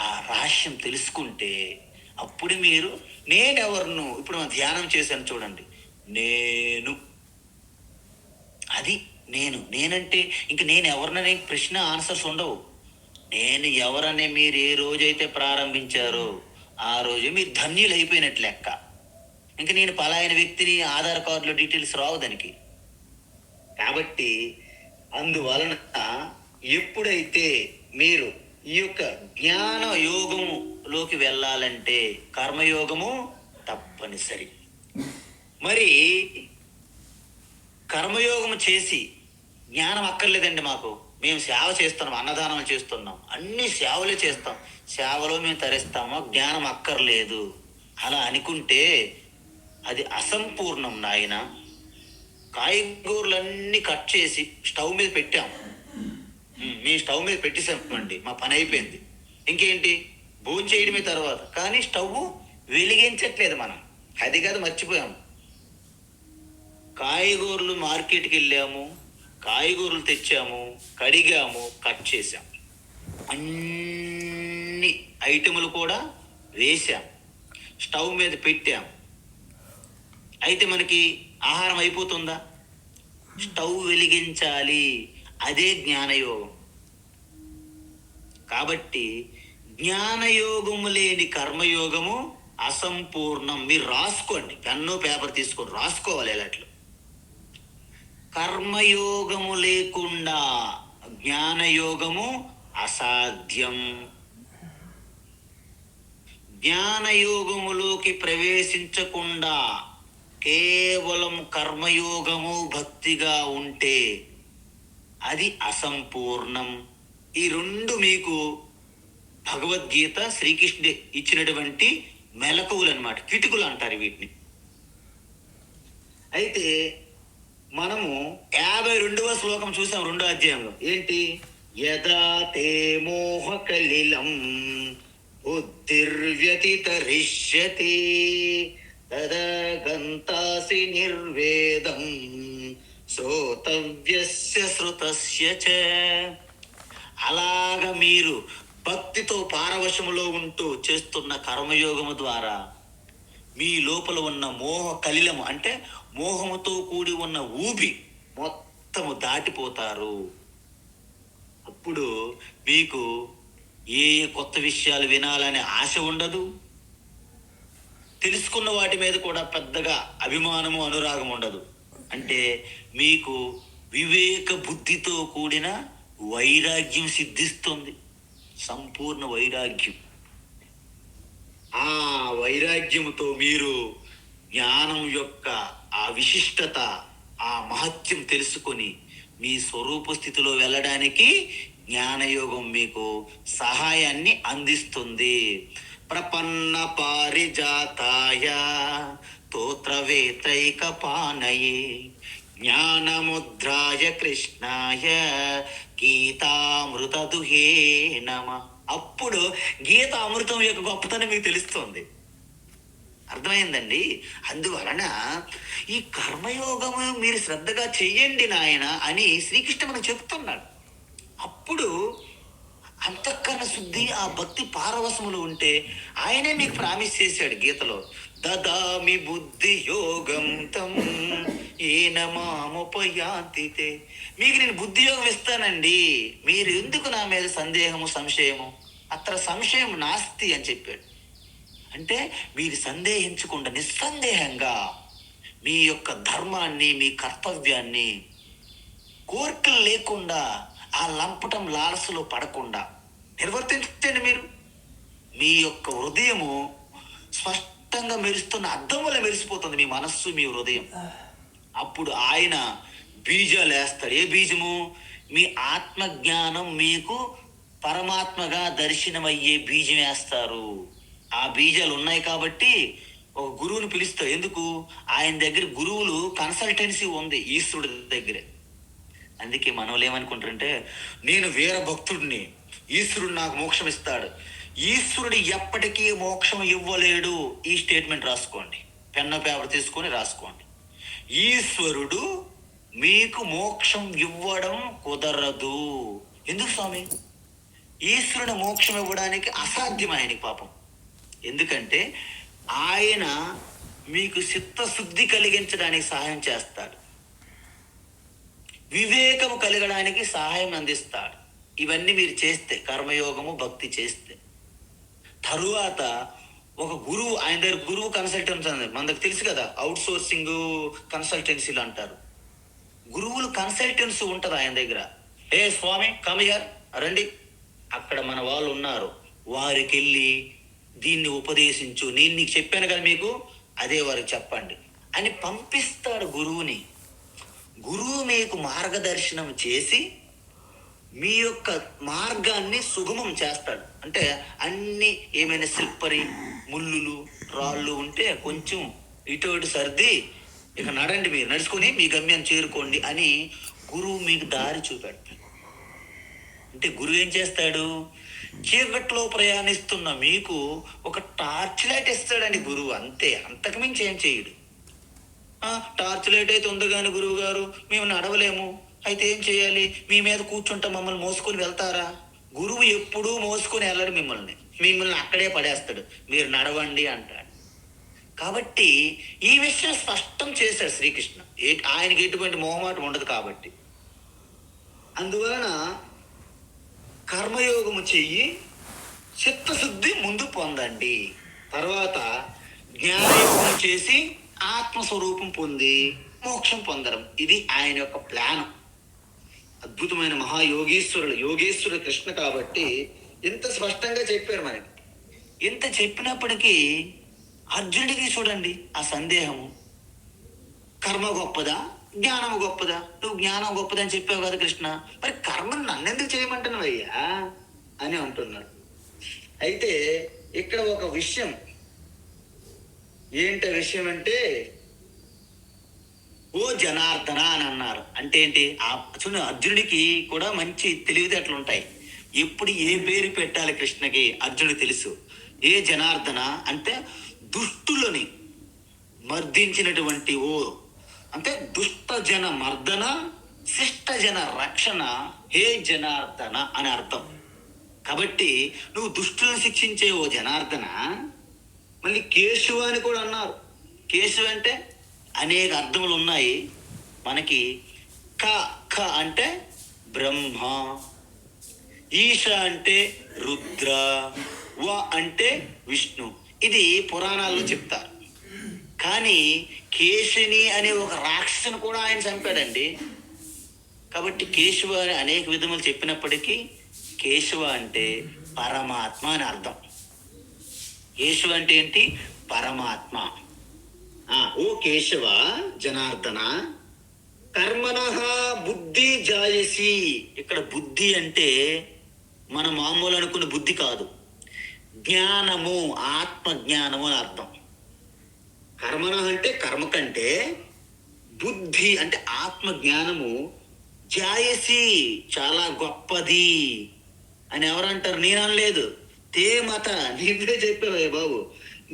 ఆ రహస్యం తెలుసుకుంటే అప్పుడు మీరు నేనెవరును. ఇప్పుడు మనం ధ్యానం చేశాను చూడండి. నేను, అది నేనంటే ఇంక నేను ఎవరిననే ప్రశ్న ఆన్సర్స్ ఉండవు. నేను ఎవరనే మీరు ఏ రోజైతే ప్రారంభించారో ఆ రోజు మీరు ధన్యులు అయిపోయినట్లు లెక్క. ఇంక నేను పలాయన వ్యక్తిని ఆధార్ కార్డులో డీటెయిల్స్ రావు దానికి. కాబట్టి అందువలన ఎప్పుడైతే మీరు ఈ యొక్క జ్ఞాన యోగములోకి వెళ్ళాలంటే కర్మయోగము తప్పనిసరి. మరి కర్మయోగము చేసి జ్ఞానం అక్కర్లేదండి మాకు, మేము సేవ చేస్తున్నాం, అన్నదానం చేస్తున్నాం, అన్ని సేవలే చేస్తాం, సేవలో మేము తరిస్తామా, జ్ఞానం అక్కర్లేదు అలా అనుకుంటే అది అసంపూర్ణం నాయన. కాయగూరలన్నీ కట్ చేసి స్టవ్ మీద పెట్టాం. మీ స్టవ్ మీద పెట్టేసామండి, మా పని అయిపోయింది. ఇంకేంటి? భోజనం చేయడమే తర్వాత. కానీ స్టవ్ వెలిగించట్లేదు మనం. అది కాదు, మర్చిపోయాము. కాయగూరలు మార్కెట్కి వెళ్ళాము, కాయగూరలు తెచ్చాము, కడిగాము, కట్ చేసాం, అన్ని ఐటములు కూడా వేసాం, స్టవ్ మీద పెట్టాం. అయితే మనకి ఆహారం అయిపోతుందా? స్టవ్ వెలిగించాలి. అదే జ్ఞానయోగం. కాబట్టి జ్ఞానయోగము లేని కర్మయోగము అసంపూర్ణం. మీరు రాసుకోండి, పెన్ను పేపర్ తీసుకొని రాసుకోవాలి. ఎలాట్లు కర్మయోగము లేకుండా జ్ఞానయోగము అసాధ్యం. జ్ఞానయోగములోకి ప్రవేశించకుండా కేవలం కర్మయోగము భక్తిగా ఉంటే అది అసంపూర్ణం. ఈ రెండు మీకు భగవద్గీత శ్రీకృష్ణుడు ఇచ్చినటువంటి మెలకువలు అన్నమాట, కిటుకులు అంటారు వీటిని. అయితే మనము 52వ శ్లోకం చూసాం 2వ అధ్యాయంలో. ఏంటి? యదా తే మోహ కలిలం బుద్ధిర్వ్యతితరిష్యతి తదా గంతాసి నిర్వేదం శ్రోతవ్యస్య శ్రుతస్య చ. అలాగా మీరు భక్తితో పారవశములో ఉంటూ చేస్తున్న కర్మయోగము ద్వారా మీ లోపల ఉన్న మోహ కలిలము అంటే మోహముతో కూడి ఉన్న ఊబి మొత్తము దాటిపోతారు. అప్పుడు మీకు ఏ కొత్త విషయాలు వినాలనే ఆశ ఉండదు. తెలుసుకున్న వాటి మీద కూడా పెద్దగా అభిమానము అనురాగం ఉండదు. అంటే మీకు వివేక బుద్ధితో కూడిన వైరాగ్యం సిద్ధిస్తుంది, సంపూర్ణ వైరాగ్యం. ఆ వైరాగ్యముతో మీరు జ్ఞానం యొక్క ఆ విశిష్టత, ఆ మహత్యం తెలుసుకొని మీ స్వరూప స్థితిలో వెళ్ళడానికి జ్ఞానయోగం మీకు సహాయాన్ని అందిస్తుంది. ప్రపన్న పారిజాతాయ తోత్రవేత్రైక పానయే జ్ఞానముద్రాయ కృష్ణాయ గీతామృత దుహే నమ. అప్పుడు గీత అమృతం యొక్క గొప్పతనం మీకు తెలుస్తుంది. అర్థమైందండి? అందువలన ఈ కర్మయోగము మీరు శ్రద్ధగా చెయ్యండి నాయన అని శ్రీకృష్ణ మనకు చెప్తున్నాడు. అప్పుడు అంతఃకరణ శుద్ధి, ఆ భక్తి పారవశములు ఉంటే ఆయనే మీకు ప్రామిస్ చేశాడు గీతలో, దదామి బుద్ధి యోగం తం ఏన మాముపయాంతితే. మీకు నేను బుద్ధి యోగం ఇస్తానండి, మీరు ఎందుకు నా మీద సందేహము సంశయము, అత్ర సంశయం నాస్తి అని చెప్పాడు. అంటే మీరు సందేహించకుండా నిస్సందేహంగా మీ యొక్క ధర్మాన్ని, మీ కర్తవ్యాన్ని కోరికలు లేకుండా, ఆ లంపటం లాలసలో పడకుండా నిర్వర్తించండి. మీరు మీ యొక్క హృదయము స్పష్టంగా మెరుస్తున్న అద్దం వల్ల మెరిసిపోతుంది మీ మనస్సు, మీ హృదయం. అప్పుడు ఆయన బీజాలు వేస్తాడు. ఏ బీజము? మీ ఆత్మజ్ఞానం మీకు పరమాత్మగా దర్శనమయ్యే బీజం వేస్తారు. ఆ బీజాలు ఉన్నాయి కాబట్టి ఒక గురువుని పిలుస్తారు. ఎందుకు? ఆయన దగ్గర గురువులు కన్సల్టెన్సీ ఉంది ఈశ్వరుడి దగ్గరే. అందుకే మనోళ్ళు ఏమనుకుంటారంటే, నేను వీర భక్తుడిని, ఈశ్వరుడు నాకు మోక్షం ఇస్తాడు. ఈశ్వరుడు ఎప్పటికీ మోక్షం ఇవ్వలేడు. ఈ స్టేట్మెంట్ రాసుకోండి, పెన్ను పేపర్ తీసుకొని రాసుకోండి. ఈశ్వరుడు మీకు మోక్షం ఇవ్వడం కుదరదు. ఎందుకు స్వామి? ఈశ్వరుడు మోక్షం ఇవ్వడానికి అసాధ్యం ఆయనకి పాపం. ఎందుకంటే ఆయన మీకు చిత్తశుద్ధి కలిగించడానికి సహాయం చేస్తాడు, వివేకము కలగడానికి సహాయం అందిస్తాడు. ఇవన్నీ మీరు చేస్తే, కర్మయోగము భక్తి చేస్తే, తరువాత ఒక గురువు, ఆయన దగ్గర గురువు కన్సల్టెన్సీ ఉంది. మనకు తెలుసు కదా, అవుట్ సోర్సింగ్ కన్సల్టెన్సీలు అంటారు. గురువులు కన్సల్టెన్సీ ఉంటుంది ఆయన దగ్గర. ఏ స్వామి కమ్ హియర్, రండి, అక్కడ మన వాళ్ళు ఉన్నారు, వారికి వెళ్ళి దీన్ని ఉపదేశించు, నేను నీకు చెప్పాను కదా మీకు, అదే వారికి చెప్పండి అని పంపిస్తాడు గురువుని. గురువు మీకు మార్గదర్శనం చేసి మీ యొక్క మార్గాన్ని సుగమం చేస్తాడు. అంటే అన్ని ఏమైనా స్లిప్పరి ముళ్ళులు రాళ్ళు ఉంటే కొంచెం ఇటు ఇటు సర్ది ఇక నడండి, మీరు నడుచుకొని మీ గమ్యాన్ని చేరుకోండి అని గురువు మీకు దారి చూపెడతాడు. అంటే గురువు ఏం చేస్తాడు? చీకట్లో ప్రయాణిస్తున్న మీకు ఒక టార్చ్ లైట్ ఇస్తాడండి గురువు, అంతే, అంతకుమించి ఏం చేయడు. టార్చ్ లైట్ అయితే ఉంది కానీ గురువు గారు మేము నడవలేము, అయితే ఏం చేయాలి? మీ మీద కూర్చుంటా మమ్మల్ని మోసుకొని వెళ్తారా? గురువు ఎప్పుడూ మోసుకొని వెళ్ళడు మిమ్మల్ని అక్కడే పడేస్తాడు, మీరు నడవండి అంటాడు. కాబట్టి ఈ విషయం స్పష్టం చేశాడు శ్రీకృష్ణ. ఆయనకి ఎటువంటి మొహమాటం ఉండదు కాబట్టి. అందువలన కర్మయోగము చెయ్యి, చిత్తశుద్ధి ముందు పొందండి. తర్వాత జ్ఞానయోగం చేసి ఆత్మస్వరూపం పొంది మోక్షం పొందడం. ఇది ఆయన యొక్క ప్లాన్. అద్భుతమైన యోగేశ్వరుడు కృష్ణ కాబట్టి ఇంత స్పష్టంగా చెప్పారు మనకి. ఇంత చెప్పినప్పటికీ అర్జునుడికి చూడండి ఆ సందేహము, కర్మ గొప్పదా జ్ఞానం గొప్పదా? నువ్వు జ్ఞానం గొప్పదని చెప్పావు కదా కృష్ణ, మరి కర్మను నన్నెందుకు చేయమంటున్నావయ్యా అని అంటున్నాడు. అయితే ఇక్కడ ఒక విషయం, ఏంట విషయం అంటే, ఓ జనార్దన అని అన్నారు. అంటే ఏంటి? అర్జునుడికి కూడా మంచి తెలివితేటలు ఉంటాయి. ఎప్పుడు ఏ పేరు పెట్టాలి కృష్ణకి అర్జునుడికి తెలుసు. ఏ జనార్దన అంటే దుష్టులని మర్దించినటువంటి ఓ, అంటే దుష్ట జన మర్దన శిష్ట జన రక్షణ, హే జనార్దన అని అర్థం. కాబట్టి నువ్వు దుష్టులను శిక్షించే ఓ జనార్దన. మళ్ళీ కేశవ అని కూడా అన్నారు. కేశవ అంటే అనేక అర్థములు ఉన్నాయి మనకి. క అంటే బ్రహ్మ, ఈశ అంటే రుద్ర, వ అంటే విష్ణు. ఇది పురాణాల్లో చెప్తారు. కానీ కేశిని అనే ఒక రాక్షసుని కూడా ఆయన చంపాడండి. కాబట్టి కేశవ అని అనేక విధములు చెప్పినప్పటికీ కేశవ అంటే పరమాత్మ అని అర్థం. కేశవ అంటే ఏంటి? పరమాత్మ. ఓ కేశవ జనార్దన, కర్మణః బుద్ధి జాయసి. ఇక్కడ బుద్ధి అంటే మన మామూలు అనుకున్న బుద్ధి కాదు, జ్ఞానము, ఆత్మ జ్ఞానము అని అర్థం. కర్మణ అంటే కర్మ కంటే బుద్ధి అంటే ఆత్మ జ్ఞానము జాయసి చాలా గొప్పది అని ఎవరంటారు? నేను అనలేదు, తే మత, నువ్వే చెప్పావే బాబు,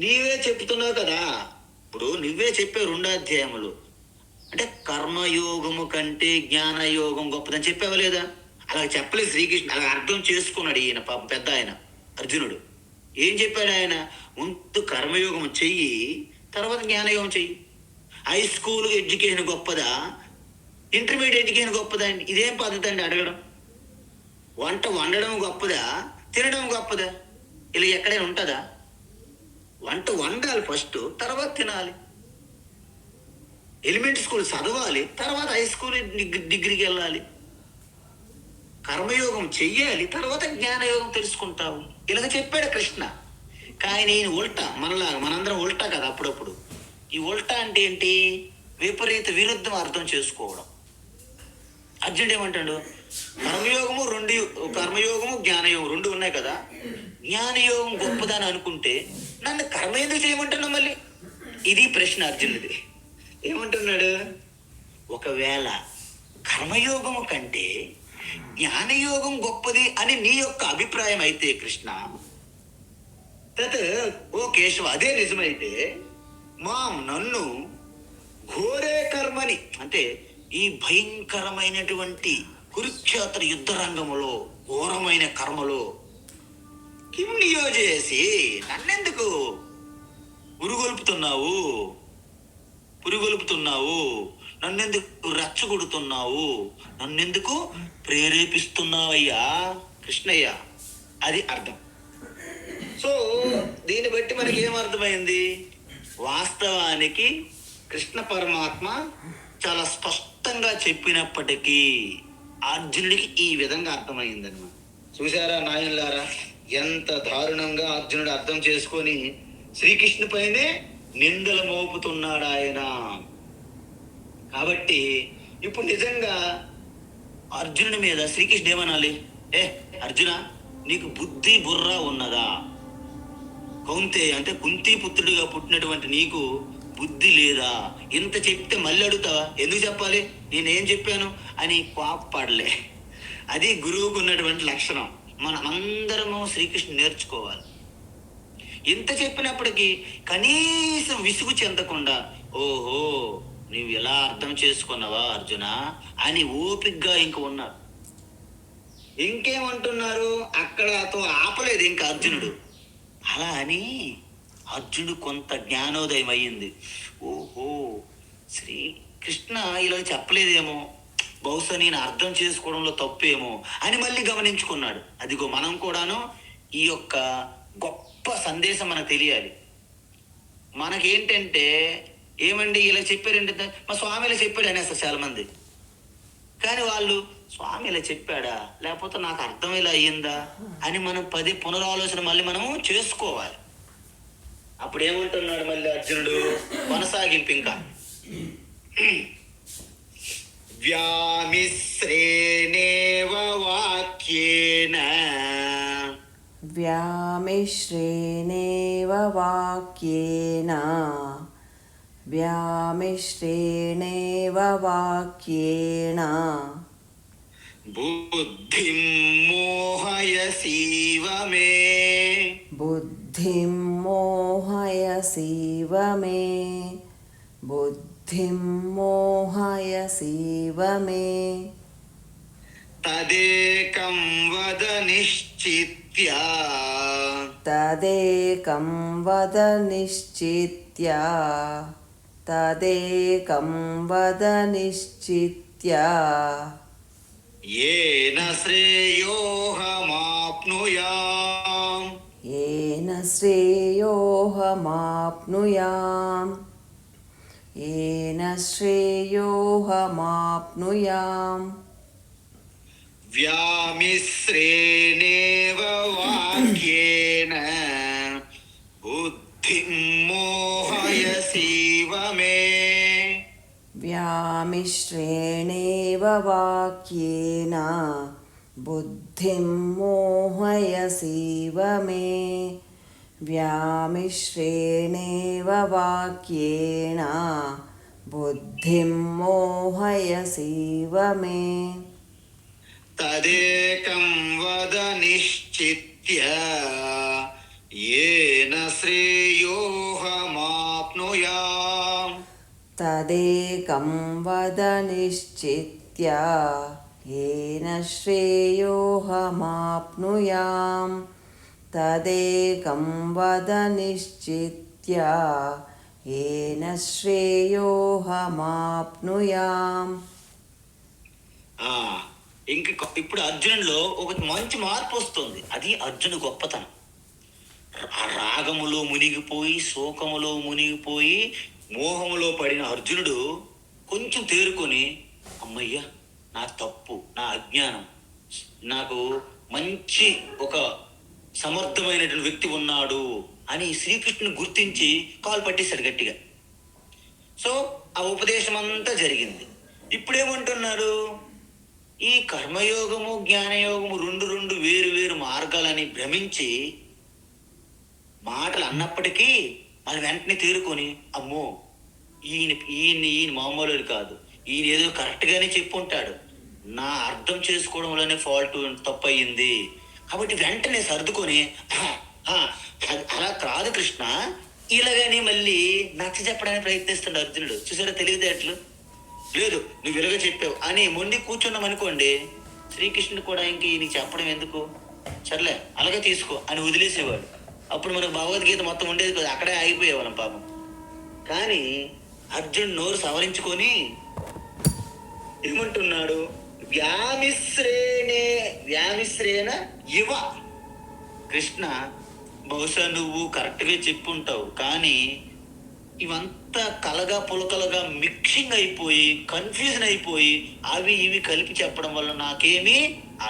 నీవే చెప్తున్నావు కదా. ఇప్పుడు నువ్వే చెప్పావు 2 అధ్యాయములు, అంటే కర్మయోగము కంటే జ్ఞానయోగం గొప్పదని చెప్పావా లేదా? అలా చెప్పలేదు శ్రీకృష్ణ, అలా అర్థం చేసుకున్నాడు ఈయన పాపం పెద్ద ఆయన అర్జునుడు. ఏం చెప్పాడు ఆయన? ముందు కర్మయోగం చెయ్యి, తర్వాత జ్ఞానయోగం చెయ్యి. హై స్కూల్ ఎడ్యుకేషన్ గొప్పదా, ఇంటర్మీడియట్ ఎడ్యుకేషన్ గొప్పదా అండి? ఇదేం పద్ధతి అండి అడగడం? వంట వండడం గొప్పదా, తినడం గొప్పదా? ఇలా ఎక్కడైనా ఉంటుందా? వంట వండాలి ఫస్ట్, తర్వాత తినాలి. ఎలిమెంటరీ స్కూల్ చదవాలి, తర్వాత హై స్కూల్ డిగ్రీకి వెళ్ళాలి. కర్మయోగం చెయ్యాలి, తర్వాత జ్ఞానయోగం తెలుసుకుంటావు. ఇలాగ చెప్పాడు కృష్ణ. కానీ నేను ఉల్టా, మనందరం ఉల్టా కదా అప్పుడప్పుడు. ఈ ఉల్టా అంటే ఏంటి? విపరీత విరుద్ధం అర్థం చేసుకోవడం. అర్జునుడు ఏమంటాడు? కర్మయోగము జ్ఞానయోగం 2 ఉన్నాయి కదా, జ్ఞానయోగం గొప్పదని అనుకుంటే నన్ను కర్మ ఎందుకు చేయమంటున్నావు మళ్ళీ? ఇది ప్రశ్న అర్జునుడిది. ఏమంటున్నాడు? ఒకవేళ కర్మయోగము కంటే జ్ఞానయోగం గొప్పది అని నీ యొక్క అభిప్రాయం అయితే కృష్ణ, తత్ ఓ కేశవ, అదే నిజమైతే నన్ను ఘోరే కర్మని, అంటే ఈ భయంకరమైనటువంటి కురుక్షేత్ర యుద్ధ రంగములో ఘోరమైన కర్మలో కిం నియోజేసి, నన్నెందుకు పురుగొల్పుతున్నావు, నన్నెందుకు రెచ్చగొడుతున్నావు, నన్నెందుకు ప్రేరేపిస్తున్నావయ్యా కృష్ణయ్య? అది అర్థం. సో దీన్ని బట్టి మనకి ఏమర్థమైంది? వాస్తవానికి కృష్ణ పరమాత్మ చాలా స్పష్టంగా చెప్పినప్పటికీ అర్జునుడికి ఈ విధంగా అర్థమైందన్నమాట. చూసారా నాయనలారా, ఎంత దారుణంగా అర్జునుడు అర్థం చేసుకొని శ్రీకృష్ణు పైనే నిందలు మోపుతున్నాడు ఆయన. కాబట్టి ఇప్పుడు నిజంగా అర్జునుడి మీద శ్రీకృష్ణుడు ఏమనాలి? అర్జున, నీకు బుద్ధి బుర్ర ఉన్నదా? కౌంతే అంటే కుంతి పుత్రుడిగా పుట్టినటువంటి నీకు బుద్ధి లేదా? ఇంత చెప్తే మళ్ళీ అడుగుతావా? ఎందుకు చెప్పాలి, నేనేం చెప్పాను అని కోపపడలే. అది గురువుకు ఉన్నటువంటి లక్షణం. మనం అందరము శ్రీకృష్ణుడు నేర్చుకోవాలి. ఎంత చెప్పినప్పటికీ కనీసం విసుగు చెందకుండా, ఓహో నువ్వు ఎలా అర్థం చేసుకున్నావా అర్జున అని ఓపిగ్గా ఇంక ఉన్నారు. ఇంకేమంటున్నారు? అక్కడతో ఆపలేదు ఇంకా అర్జునుడు. అలా అని అర్జునుడు కొంత జ్ఞానోదయం అయ్యింది. ఓహో శ్రీకృష్ణ ఇలా చెప్పలేదేమో, బహుశా నేను అర్థం చేసుకోవడంలో తప్పేమో అని మళ్ళీ గమనించుకున్నాడు. అదిగో మనం కూడాను ఈ యొక్క గొప్ప సందేశం మనకు తెలియాలి. మనకేంటంటే ఏమండి ఇలా చెప్పారంటే, మా స్వామి ఇలా చెప్పాడు అనేస్తారు చాలా మంది. కానీ వాళ్ళు స్వామి ఇలా చెప్పాడా, లేకపోతే నాకు అర్థం ఇలా అయ్యిందా అని మనం పునరాలోచన మళ్ళీ మనము చేసుకోవాలి. అప్పుడు ఏమంటున్నాడు మళ్ళీ అర్జునుడు? కొనసాగింపు ఇంకా. వ్యామిశ్రేణేవ వాక్యేన బుద్ధిం మోహయసీవ మే తదేకం వద నిశ్చిత్య ఏన శ్రేయోహమాప్నుయాం వ్యామిశ్రేణేవ వాక్యేన బుద్ధిం మోహయసీవ మే व्यामिश्रेणेव वाक्येन बुद्धिं मोहयसीव मे व्यामिश्रेणेव वाक्येन बुद्धिं मोहयसीव मे తదేకం వద నిశ్చిత్య येन శ్రేయోహమాప్నుయాం. तदेकं वद निश्चित्य येन श्रेयोऽहमाप्नुयाम् तदेकं वद निश्चित्य येन श्रेयोऽहमाप्नुयाम्. ఇప్పుడు అర్జునులో ఒక మంచి మార్పు వస్తుంది. అది అర్జును గొప్పతనం. ఆ రాగములో మునిగిపోయి, శోకములో మునిగిపోయి, మోహములో పడిన అర్జునుడు కొంచెం తేరుకొని, అమ్మయ్య నా తప్పు, నా అజ్ఞానం, నాకు మంచి ఒక సమర్థమైనటువంటి వ్యక్తి ఉన్నాడు అని శ్రీకృష్ణుని గుర్తించి కాలు పట్టేశాడు గట్టిగా. సో ఆ ఉపదేశం అంతా జరిగింది. ఇప్పుడేమంటున్నారు, ఈ కర్మయోగము జ్ఞానయోగము రెండు వేరు వేరు మార్గాలని భ్రమించి మాటలు అన్నప్పటికీ వాళ్ళు వెంటనే తేరుకొని, అమ్మో ఈయన ఈయన ఈయన మామూలు కాదు, ఈయన ఏదో కరెక్ట్గానే చెప్పుంటాడు, నా అర్థం చేసుకోవడంలోనే ఫాల్ట్ తప్పు అయ్యింది. కాబట్టి వెంటనే సర్దుకొని, అలా కాదు కృష్ణ, ఇలాగని మళ్ళీ నచ్చ చెప్పడానికి ప్రయత్నిస్తాడు అర్జునుడు. చూసారా తెలివితేటలు? లేదు నువ్వు ఇలాగ చెప్పావు అని మొండి కూర్చున్నాం అనుకోండి, శ్రీకృష్ణుడు కూడా ఇంక నీకు చెప్పడం ఎందుకు, సర్లే అలాగే తీసుకో అని వదిలేసేవాడు. అప్పుడు మనకు భగవద్గీత మొత్తం ఉండేది కదా, అక్కడే ఆగిపోయేవాళ్ళం పాపం. కానీ అర్జునుడు నోరు సవరించుకొని ఏమంటున్నాడు, వ్యామిశ్రేణ ఇవ. కృష్ణ బహుశా నువ్వు కరెక్ట్గా చెప్పుంటావు, కానీ ఇవంతా కలగా పులకలుగా మిక్సింగ్ అయిపోయి, కన్ఫ్యూజన్ అయిపోయి, అవి ఇవి కలిపి చెప్పడం వల్ల నాకేమీ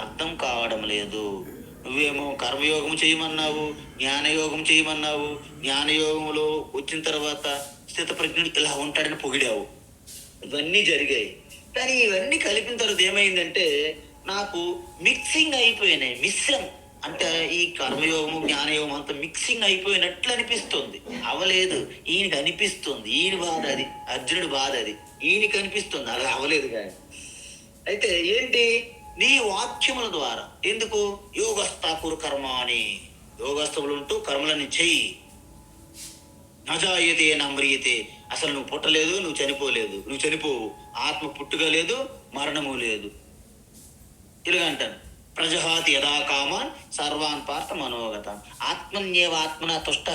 అర్థం కావడం లేదు. నువ్వేమో కర్మయోగం చేయమన్నావు, జ్ఞానయోగం చేయమన్నావు, జ్ఞానయోగంలో వచ్చిన తర్వాత స్థితప్రజ్ఞుడు ఇలా ఉంటాడని పొగిడావు, ఇవన్నీ జరిగాయి. కానీ ఇవన్నీ కలిపిన తర్వాత ఏమైందంటే నాకు మిక్సింగ్ అయిపోయినాయి, మిశ్రం అంటే ఈ కర్మయోగము జ్ఞానయోగం అంతా మిక్సింగ్ అయిపోయినట్లు అనిపిస్తుంది. అవలేదు, ఈయనకి అనిపిస్తుంది, ఈయన బాధ అది, అర్జునుడు బాధ అది, ఈయనకి అనిపిస్తుంది, అలా అవలేదు. కానీ అయితే ఏంటి, నీ వాక్యముల ద్వారా, ఎందుకు యోగస్థాకురు కర్మ అని, యోగస్థములు ఉంటూ కర్మలని చెయ్యి. నజాయతే నమ్రియతే, అసలు నువ్వు పుట్టలేదు, నువ్వు చనిపోలేదు, నువ్వు చనిపోవు, ఆత్మ పుట్టుక లేదు, మరణము లేదు. ఇలాగ అంటాను, ప్రజహాతి యదా కామాన్ సర్వాన్ పార్థ మనోగతాన్ ఆత్మన్యేవ ఆత్మన తుష్ట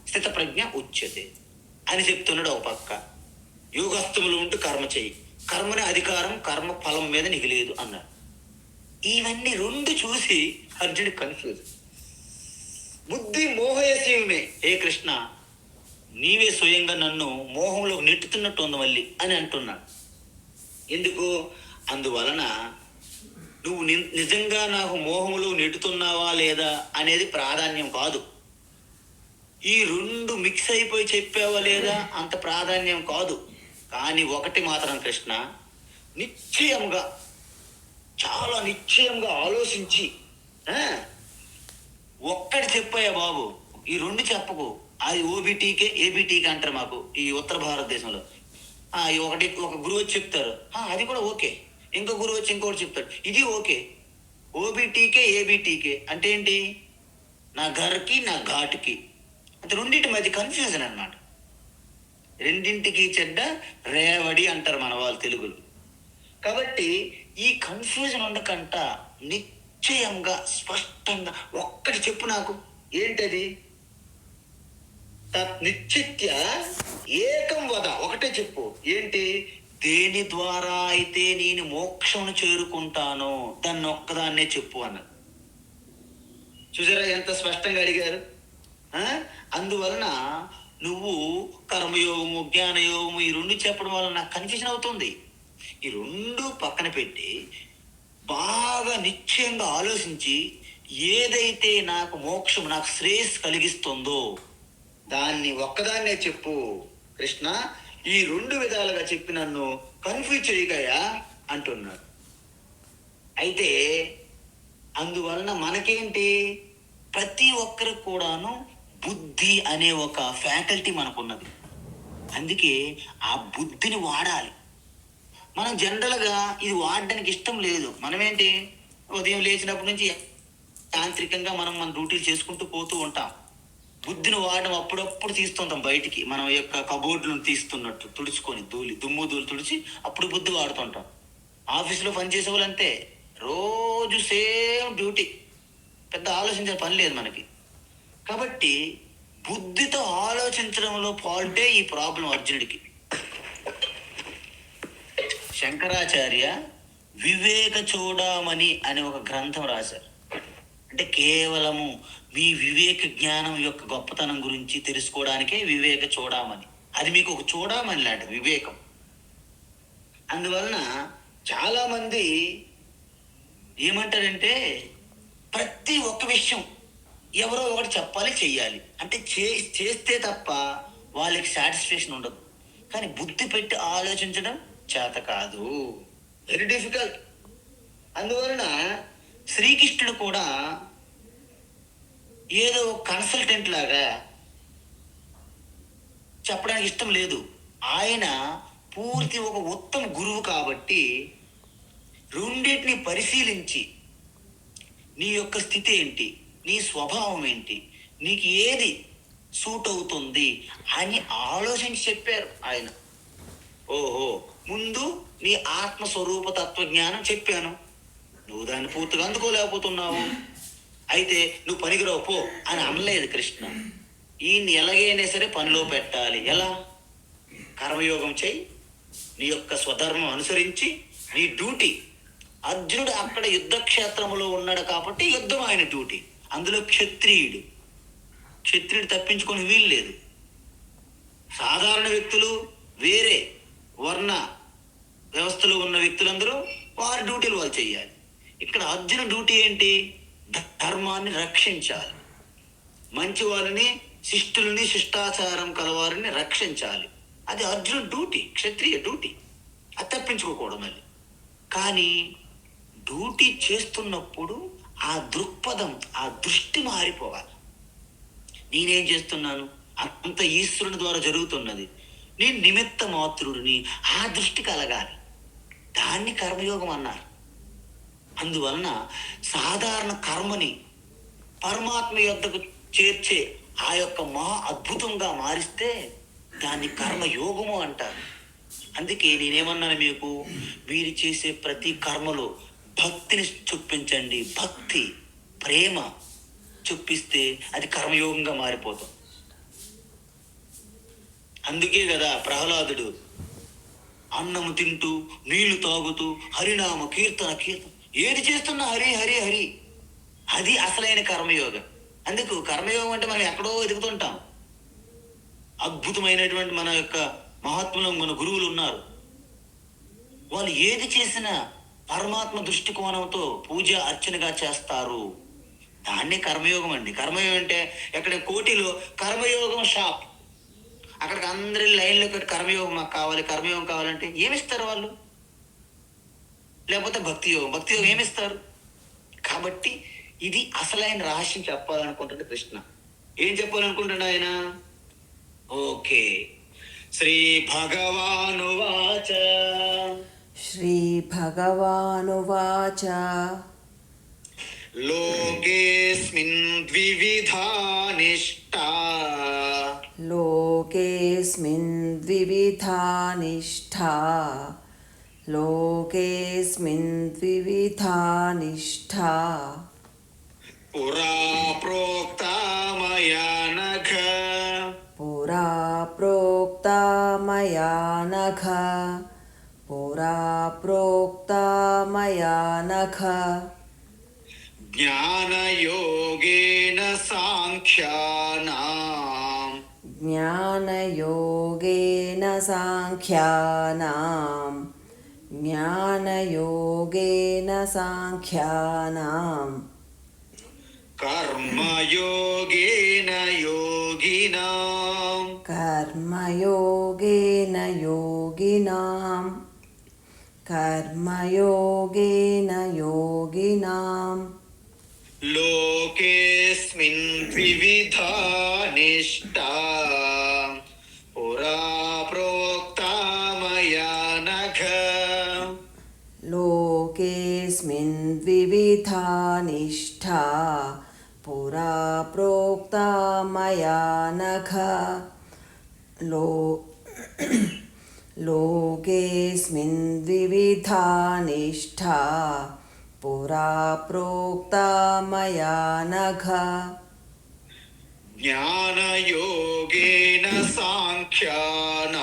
స్థిత ప్రజ్ఞ ఉచ్యతే అని చెప్తున్నాడు. ఒక పక్క యోగస్థములు ఉంటూ కర్మ చెయ్యి, కర్మని అధికారం కర్మ ఫలం మీద నీకు లేదు అన్నాడు. ఇవన్నీ రెండు చూసి అర్జునుడు కన్ఫ్యూజ్. బుద్ధి మోహయసీమే, ఏ కృష్ణ నీవే స్వయంగా నన్ను మోహంలో నెట్టుతున్నట్టు ఉంది మళ్ళీ అని అంటున్నాడు. ఎందుకు, అందువలన నువ్వు నిజంగా నాకు మోహంలో నెట్టుతున్నావా లేదా అనేది ప్రాధాన్యం కాదు, ఈ రెండు మిక్స్ అయిపోయి చెప్పావా లేదా అంత ప్రాధాన్యం కాదు. కానీ ఒకటి మాత్రం కృష్ణ, నిశ్చయంగా, చాలా నిశ్చయంగా ఆలోచించి ఒక్కటి చెప్పాయా బాబు, ఈ రెండు చెప్పకు. అది ఓబీటీకే ఏబీటీకే అంటారు మాకు ఈ ఉత్తర భారతదేశంలో. ఒకటి ఒక గురువు వచ్చి చెప్తారు, అది కూడా ఓకే. ఇంకో గురువు వచ్చి ఇంకోటి చెప్తాడు, ఇది ఓకే. ఓబీటీకే ఏబీటీకే అంటే ఏంటి, నా ఘర్కి నా ఘాటుకి అంటే రెండింటి మధ్య కన్ఫ్యూజన్ అన్నమాట. రెండింటికి చెడ్డ రేవడి అంటారు మన వాళ్ళు తెలుగులో. కాబట్టి ఈ కన్ఫ్యూజన్ ఉండకంట నిశ్చయంగా స్పష్టంగా ఒక్కటి చెప్పు నాకు, ఏంటది, నిశ్చిత్య ఏకం వద, ఒకటే చెప్పు. ఏంటి, దేని ద్వారా అయితే నేను మోక్షమును చేరుకుంటానో దాన్ని ఒక్కదాన్నే చెప్పు అన్నది. చూసారా ఎంత స్పష్టంగా అడిగారు. అందువలన నువ్వు కర్మయోగము జ్ఞానయోగము ఈ రెండు చెప్పడం వల్ల నాకు కన్ఫ్యూజన్ అవుతుంది. ఈ రెండు పక్కన పెట్టి బాగా నిశ్చయంగా ఆలోచించి ఏదైతే నాకు మోక్షం, నాకు శ్రేయస్ కలిగిస్తుందో దాన్ని ఒక్కదాన్నే చెప్పు కృష్ణ. ఈ రెండు విధాలుగా చెప్పి నన్ను కన్ఫ్యూజ్ చేయగయా అంటున్నాడు. అయితే అందువలన మనకేంటి, ప్రతి ఒక్కరికి కూడాను బుద్ధి అనే ఒక ఫ్యాకల్టీ మనకున్నది. అందుకే ఆ బుద్ధిని వాడాలి. మనం జనరల్గా ఇది వాడడానికి ఇష్టం లేదు. మనమేంటి, ఉదయం లేచినప్పటి నుంచి యాంత్రికంగా మనం మన డ్యూటీలు చేసుకుంటూ పోతూ ఉంటాం. బుద్ధిని వాడడం అప్పుడప్పుడు తీస్తుంటాం బయటికి, మనం యొక్క కబోర్డులను తీస్తున్నట్టు తుడుచుకొని, దుమ్ము తుడిచి అప్పుడు బుద్ధి వాడుతుంటాం. ఆఫీసులో పనిచేసే వాళ్ళు అంతే, రోజు సేమ్ డ్యూటీ, పెద్ద ఆలోచించే పని లేదు మనకి. కాబట్టి బుద్ధితో ఆలోచించడంలో ఫాల్టే ఈ ప్రాబ్లం అర్జునుడికి. శంకరాచార్య వివేక చూడమని అనే ఒక గ్రంథం రాశారు. అంటే కేవలము మీ వివేక జ్ఞానం యొక్క గొప్పతనం గురించి తెలుసుకోవడానికే వివేక చూడమని. అది మీకు ఒక చూడమని లాంటి వివేకం. అందువలన చాలా మంది ఏమంటారంటే, ప్రతి ఒక్క విషయం ఎవరో ఒకటి చెప్పాలి, చెయ్యాలి అంటే చేస్తే తప్ప వాళ్ళకి సాటిస్ఫాక్షన్ ఉండదు. కానీ బుద్ధి పెట్టి ఆలోచించడం చేత కాదు, వెరీ డిఫికల్ట్. అందువలన శ్రీకృష్ణుడు కూడా ఏదో కన్సల్టెంట్ లాగా చెప్పడానికి ఇష్టం లేదు. ఆయన పూర్తి ఒక ఉత్తమ గురువు కాబట్టి రెండింటిని పరిశీలించి నీ యొక్క స్థితి ఏంటి, నీ స్వభావం ఏంటి, నీకు ఏది సూట్ అవుతుంది అని ఆలోచించి చెప్పారు ఆయన. ఓహో, ముందు నీ ఆత్మస్వరూప తత్వజ్ఞానం చెప్పాను, నువ్వు దాన్ని పూర్తిగా అందుకోలేకపోతున్నావు, అయితే నువ్వు పనికిరావు పో అని అనలేదు కృష్ణ. ఈయన్ని ఎలాగైనా సరే పనిలో పెట్టాలి. ఎలా? కర్మయోగం చెయ్యి, నీ యొక్క స్వధర్మం అనుసరించి నీ డ్యూటీ. అర్జునుడు అక్కడ యుద్ధక్షేత్రంలో ఉన్నాడు కాబట్టి యుద్ధం ఆయన డ్యూటీ. అందులో క్షత్రియుడు తప్పించుకొని వీలు లేదు. సాధారణ వ్యక్తులు, వేరే వర్ణ వ్యవస్థలో ఉన్న వ్యక్తులందరూ వారి డ్యూటీలు వాళ్ళు చేయాలి. ఇక్కడ అర్జున డ్యూటీ ఏంటి? ధర్మాన్ని రక్షించాలి, మంచి వాళ్ళని, శిష్టులని, శిష్టాచారం కలవారిని రక్షించాలి. అది అర్జున డ్యూటీ, క్షత్రియ డ్యూటీ. అది తప్పించుకోకూడదు మళ్ళీ. కానీ డ్యూటీ చేస్తున్నప్పుడు ఆ దృక్పథం, ఆ దృష్టి మారిపోవాలి. నేనేం చేస్తున్నాను, అంత ఈశ్వరుని ద్వారా జరుగుతున్నది, నేను నిమిత్త మాత్రుడిని, ఆ దృష్టి కలగాలి. దాన్ని కర్మయోగం అన్నారు. అందువలన సాధారణ కర్మని పరమాత్మ యొద్దకు చేర్చే ఆ యొక్క మహా అద్భుతంగా మారిస్తే దాన్ని కర్మయోగము అంటారు. అందుకే నేనేమన్నాను మీకు, మీరు చేసే ప్రతి కర్మలో భక్తిని చొప్పించండి. భక్తి, ప్రేమ చొప్పిస్తే అది కర్మయోగంగా మారిపోతుంది. అందుకే కదా ప్రహ్లాదుడు అన్నము తింటూ, నీళ్లు తాగుతూ, హరినామ కీర్తన ఏది చేస్తున్నా హరి హరి హరి, అది అసలైన కర్మయోగం. అందుకు కర్మయోగం అంటే మనం ఎక్కడో ఎదుగుతుంటాం. అద్భుతమైనటువంటి మన యొక్క మహాత్ములు, మన గురువులు ఉన్నారు. వాళ్ళు ఏది చేసినా పరమాత్మ దృష్టికోణంతో పూజ అర్చనగా చేస్తారు. దాన్నే కర్మయోగం అండి. కర్మయోగం అంటే ఎక్కడ కోటిలో కర్మయోగం షాప్, అక్కడికి అందరి లైన్లో పెట్టి కర్మయోగం మాకు కావాలి, కర్మయోగం కావాలంటే ఏమిస్తారు వాళ్ళు? లేకపోతే భక్తి యోగం ఏమిస్తారు? కాబట్టి ఇది అసలైన రహస్యం చెప్పాలనుకుంటుంది కృష్ణ. ఏం చెప్పాలనుకుంటున్నా ఆయన? ఓకే, శ్రీ భగవానువాచ. శ్రీ భగవానువాచ. లోకేస్మిన్ ద్వివిధా నిష్టా. లోకేస్మిన్ ద్వివిధా నిష్టా. లోకేస్మిన్ ద్వివిధా నిష్టా. పురా ప్రోక్తా మయా నఘ. పురా ప్రోక్తా మయా నఘ. పురా ప్రోక్తా మయా నఘ. జ్ఞానయోగేన సాంఖ్యానాం. జ్ఞానయోగేన సాంఖ్యానాం. జ్ఞానయోగేన సాంఖ్యానాం. కర్మయోగేన యోగినాం. కర్మయోగేన యోగినాం కర్మయోగేన యోగినాం లోకేస్మిన్ ద్వివిధా నిష్టా పురా ప్రోక్తా మయా నఘ. లోకేస్మిన్ ద్వివిధా నిష్టా పురా ప్రోక్తా మయా నఘ. లోకేస్మిన్ ద్వివిధా నిష్టా పురా ప్రోక్తా మయా నఘ. జ్ఞానయోగేన సాంఖ్యానాం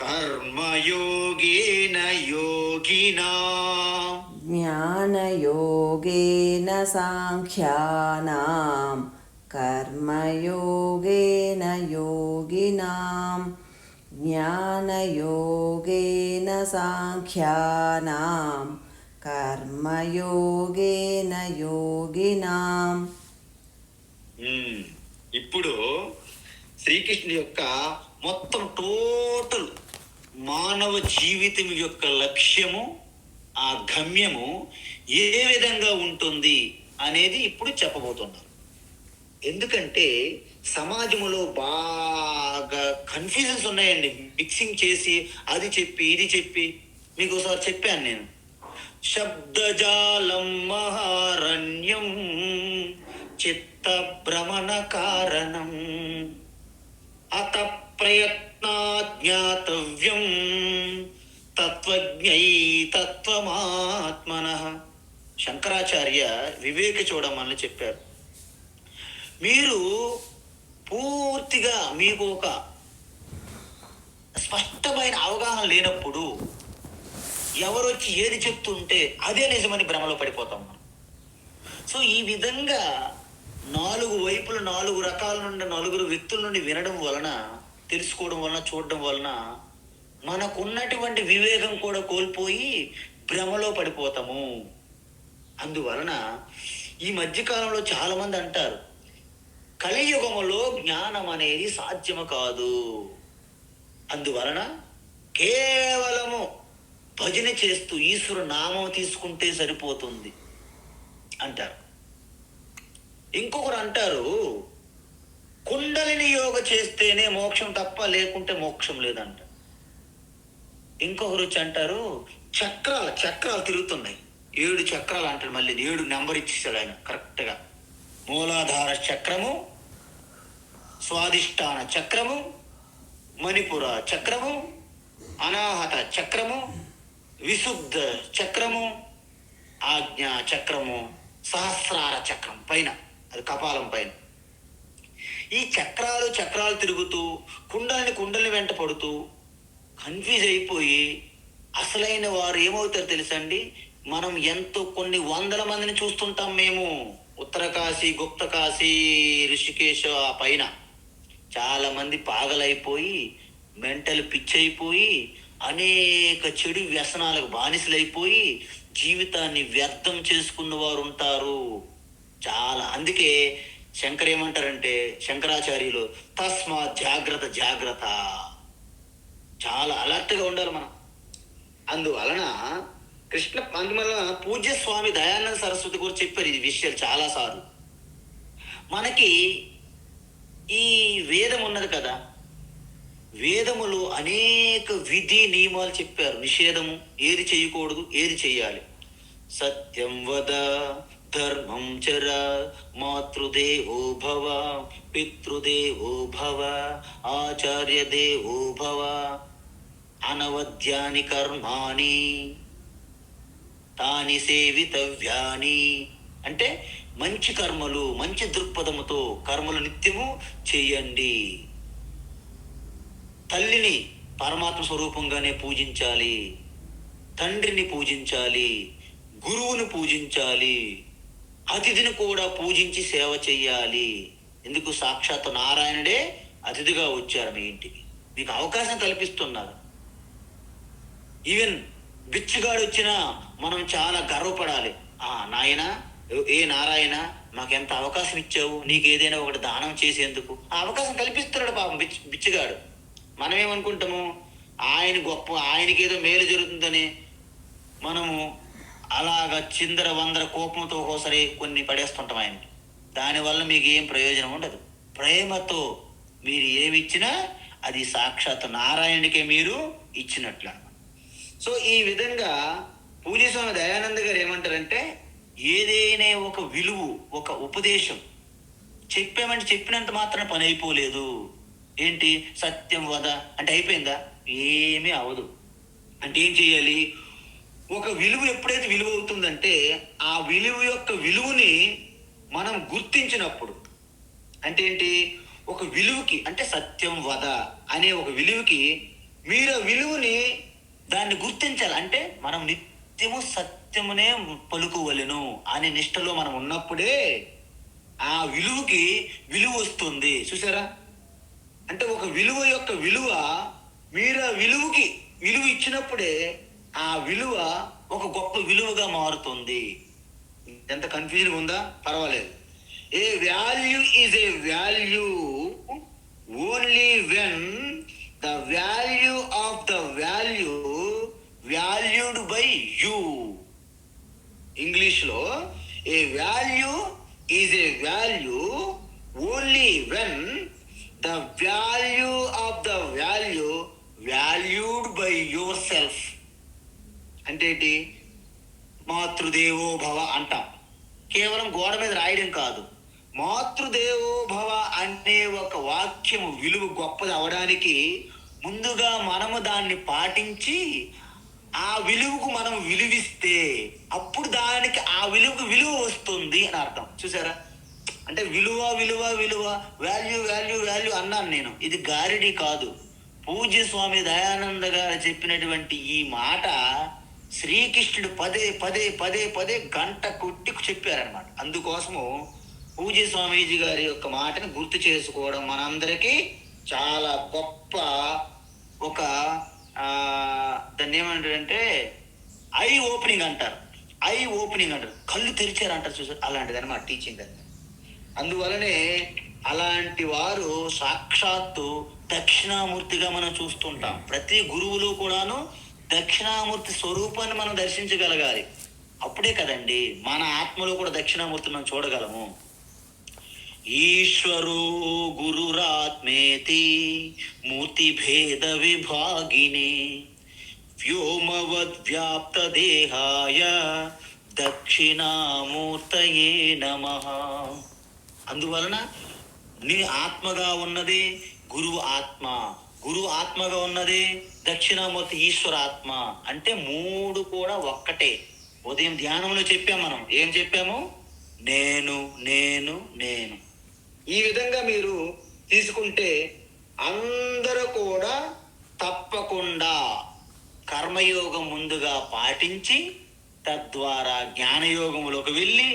కర్మయోగేన యోగినాం. జ్ఞానయోగేన సాంఖ్యానాం కర్మయోగేన యోగినాం. జ్ఞానయోగేన సాంఖ్యానాం కర్మయోగేన యోగినాం. ఇప్పుడు శ్రీకృష్ణుడి యొక్క మొత్తం టోటల్ మానవ జీవితం యొక్క లక్ష్యము, ఆ గమ్యము ఏ విధంగా ఉంటుంది అనేది ఇప్పుడు చెప్పబోతున్నారు. ఎందుకంటే సమాజంలో బాగా కన్ఫ్యూజన్స్ ఉన్నాయండి. మిక్సింగ్ చేసి అది చెప్పి ఇది చెప్పి, మీకు ఒకసారి చెప్పాను నేను. శబ్దజాలం మహారణ్యం చిత్త భ్రమణ కారణం అత ప్రయత్నా జ్ఞాతవ్యం తత్వజ్ఞై తత్వమాత్మనః. శంకరాచార్య వివేక చూడమని చెప్పారు. మీరు పూర్తిగా మీకు ఒక స్పష్టమైన అవగాహన లేనప్పుడు ఎవరు వచ్చి ఏది చెప్తుంటే అదే నిజమని భ్రమలో పడిపోతాం మనం. సో ఈ విధంగా 4 వైపులు 4 రకాల నుండి 4 వ్యక్తుల నుండి వినడం వలన, తెలుసుకోవడం వలన, చూడడం వలన మనకున్నటువంటి వివేకం కూడా కోల్పోయి భ్రమలో పడిపోతాము. అందువలన ఈ మధ్యకాలంలో చాలా మంది అంటారు, కలియుగములో జ్ఞానం అనేది సాధ్యము కాదు, అందువలన కేవలము భజన చేస్తూ ఈశ్వరు నామం తీసుకుంటే సరిపోతుంది అంటారు. ఇంకొకరు అంటారు, కుండలిని యోగ చేస్తేనే మోక్షం తప్ప లేకుంటే మోక్షం లేదంట. ఇంకొకరు వచ్చి అంటారు, చక్రాలు తిరుగుతున్నాయి, 7 చక్రాలు అంటాడు. మళ్ళీ 7 నెంబర్ ఇచ్చేసాడు ఆయన కరెక్ట్గా. మూలాధార చక్రము, స్వాదిష్టాన చక్రము, మణిపుర చక్రము, అనాహత చక్రము, విశుద్ధ చక్రము, ఆజ్ఞా చక్రము, సహస్రార చక్రం పైన, అది కపాలం పైన. ఈ చక్రాలు తిరుగుతూ కుండలిని వెంట పడుతూ కన్ఫ్యూజ్ అయిపోయి అసలైన వారు ఏమవుతారు తెలుసండి? మనం ఎంతో కొన్ని వందల మందిని చూస్తుంటాం మేము. ఉత్తరకాశీ, గుప్తకాశీ, ఋషికేశ ఆ పైన చాలా మంది పాగలైపోయి, మెంటల్ పిచ్చైపోయి, అనేక చెడు వ్యసనాలకు బానిసలైపోయి జీవితాన్ని వ్యర్థం చేసుకున్న వారు ఉంటారు చాలా. అందుకే శంకర్ ఏమంటారంటే, శంకరాచార్యులు, తస్మాత్ జాగ్రత్త, చాలా అలర్ట్గా ఉండాలి మనం. అందువలన అందువలన పూజ్య స్వామి దయానంద సరస్వతి గురించి చెప్పారు ఈ విషయాలు చాలాసార్లు. మనకి ఈ వేదం ఉన్నది కదా, వేదములో అనేక విధి నియమాలు చెప్పారు. నిషేధము, ఏది చేయకూడదు, ఏది చెయ్యాలి. సత్యం వద, ధర్మం చర, మాతృదేవో భవ, పితృదేవో భవ, ఆచార్య దేవో భవ, అనవద్యాని కర్మాణి తాని సేవితవ్యాని. అంటే మంచి కర్మలు, మంచి దృక్పథముతో కర్మలు నిత్యము చేయండి. తల్లిని పరమాత్మ స్వరూపంగానే పూజించాలి, తండ్రిని పూజించాలి, గురువుని పూజించాలి, అతిథిని కూడా పూజించి సేవ చెయ్యాలి. ఎందుకు? సాక్షాత్ నారాయణుడే అతిథిగా వచ్చారు మీ ఇంటికి, మీకు అవకాశం కల్పిస్తున్నారు. ఈవెన్ బిచ్చుగాడు వచ్చినా మనం చాలా గర్వపడాలి. నాయన, ఏ నారాయణ, మాకెంత అవకాశం ఇచ్చావు, నీకు ఏదైనా ఒకటి దానం చేసేందుకు ఆ అవకాశం కల్పిస్తున్నాడు పాపం బిచ్చగాడు. మనం ఏమనుకుంటాము, ఆయన గొప్ప, ఆయనకి ఏదో మేలు జరుగుతుందని మనము అలాగ చిందర వందర కోపంతో ఒకసారి కొన్ని పడేస్తుంటాం ఆయనకి. దానివల్ల మీకు ఏం ప్రయోజనం ఉండదు. ప్రేమతో మీరు ఏమి ఇచ్చినా అది సాక్షాత్ నారాయణుడికే మీరు ఇచ్చినట్లు. సో ఈ విధంగా పూజ్య స్వామి దయానంద గారు ఏమంటారంటే, ఏదైనా ఒక విలువ, ఒక ఉపదేశం చెప్పామంటే చెప్పినంత మాత్రం పని అయిపోలేదు. ఏంటి సత్యం వద అంటే అయిపోయిందా? ఏమీ అవదు. అంటే ఏం చేయాలి? ఒక విలువ ఎప్పుడైతే విలువ అవుతుందంటే ఆ విలువ యొక్క విలువని మనం గుర్తించినప్పుడు, అంటే ఏంటి, ఒక విలువకి అంటే సత్యం వద అనే ఒక విలువకి మీరు ఆ విలువని దాన్ని గుర్తించాలి. అంటే మనం నిత్యము సత్యమునే పలుకోవలెను అనే నిష్టలో మనం ఉన్నప్పుడే ఆ విలువకి విలువ వస్తుంది. చూసారా? అంటే ఒక విలువ యొక్క విలువ, మీరు ఆ విలువకి విలువ ఇచ్చినప్పుడే ఆ విలువ ఒక గొప్ప విలువగా మారుతుంది. ఎంత కన్ఫ్యూజన్ ఉందా? పర్వాలేదు. A value is a value only when the value of the value valued by you. English లో a value is a value only when the value of the value valued by yourself. అంటే ఏంటి? మాతృదేవో భవ అంటాం. కేవలం గోడ మీద రాయడం కాదు. మాతృదేవో భవ అనే ఒక వాక్యము విలువ గొప్పది అవడానికి ముందుగా మనము దాన్ని పాటించి ఆ విలువకు మనం విలువిస్తే అప్పుడు దానికి ఆ విలువకు విలువ వస్తుంది అని అర్థం. చూసారా? అంటే విలువ విలువ విలువ వాల్యూ వాల్యూ వాల్యూ అన్నాను నేను. ఇది గారిడి కాదు. పూజ్య స్వామి దయానంద గారు చెప్పినటువంటి ఈ మాట శ్రీకృష్ణుడు పదే పదే పదే పదే గంట కొట్టి చెప్పారనమాట. అందుకోసము పూజ్య స్వామీజీ గారి యొక్క మాటను గుర్తు చేసుకోవడం మనందరికీ చాలా గొప్ప ఒక దాన్ని ఏమంటారంటే ఐ ఓపెనింగ్ అంటారు. ఐ ఓపెనింగ్ అంటారు, కళ్ళు తెరిచారు అంటారు. చూసారు? అలాంటిది అనమాట టీచింగ్ అది. అందువలనే అలాంటి వారు సాక్షాత్తు దక్షిణామూర్తిగా మనం చూస్తుంటాం. ప్రతి గురువులు కూడాను దక్షిణామూర్తి స్వరూపాన్ని మనం దర్శించగలగాలి. అప్పుడే కదండి మన ఆత్మలో కూడా దక్షిణామూర్తిని మనం చూడగలము. ఈశ్వరో గురురాత్మేతి మూర్తి భేద విభాగినే వ్యోమవద్ వ్యాప్త దేహాయ దక్షిణామూర్తయే నమః. అందువలన నీ ఆత్మగా ఉన్నది గురువు ఆత్మ, గురువు ఆత్మగా ఉన్నది దక్షిణామూర్తి ఈశ్వరాత్మ. అంటే మూడు కూడా ఒక్కటే. ఉదయం ధ్యానంలో చెప్పాము మనం. ఏం చెప్పాము? నేను నేను నేను. ఈ విధంగా మీరు తీసుకుంటే అందరూ కూడా తప్పకుండా కర్మయోగం ముందుగా పాటించి తద్వారా జ్ఞానయోగంలోకి వెళ్ళి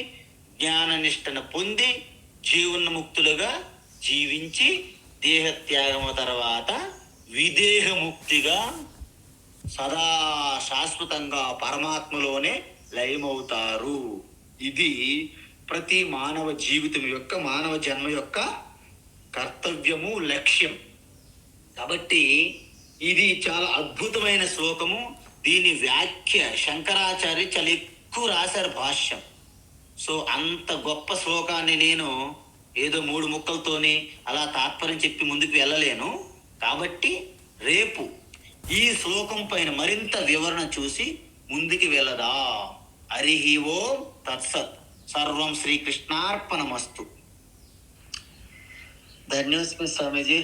జ్ఞాననిష్టను పొంది జీవన్ముక్తులుగా జీవించి దేహత్యాగము తర్వాత విదేహముక్తిగా సదా శాశ్వతంగా పరమాత్మలోనే లయమవుతారు. ఇది ప్రతి మానవ జీవితం యొక్క, మానవ జన్మ యొక్క కర్తవ్యము, లక్ష్యం. కాబట్టి ఇది చాలా అద్భుతమైన శ్లోకము. దీని వ్యాఖ్య శంకరాచార్య చాలా ఎక్కువ రాశారు భాష్యం. సో అంత గొప్ప శ్లోకాన్ని నేను ఏదో 3 ముక్కలతోని అలా తాత్పర్యం చెప్పి ముందుకు వెళ్ళలేను. కాబట్టి రేపు ఈ శ్లోకం పైన మరింత వివరణ చూసి ముందుకు వెళ్ళదా. హరి ఓం తత్సత్. సర్వం శ్రీకృష్ణార్పణమస్తు. ధన్యోస్మి స్వామీజీ.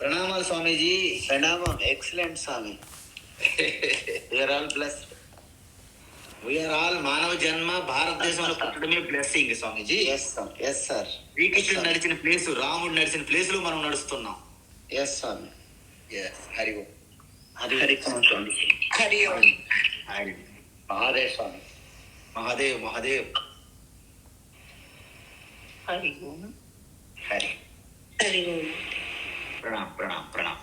ప్రణామాలు స్వామీజీ. ప్రణామం. Excellent Swami. We are all blessed. We are all మానవ జన్మ భారతదేశంలో పుట్టడమే blessing Swamiji. Yes sir, yes sir. శ్రీకృష్ణుడు నడిచిన ప్లేసు, రాముడు నడిచిన ప్లేస్ లో మనం నడుస్తున్నాం. ఎస్ స్వామి. హరి ఓం. హరి స్వామి. హరి ఓం. హరి మహాదేవ్ స్వామి. మహాదేవ్ మహాదేవ్. హరి ఓం. హరి. హరి ఓం. ప్రణామ్ ప్రణామ్ ప్రణామ్.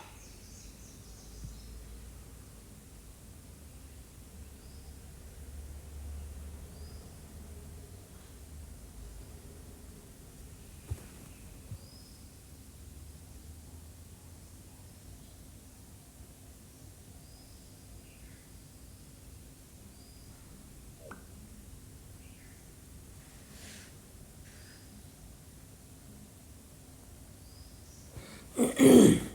ఓం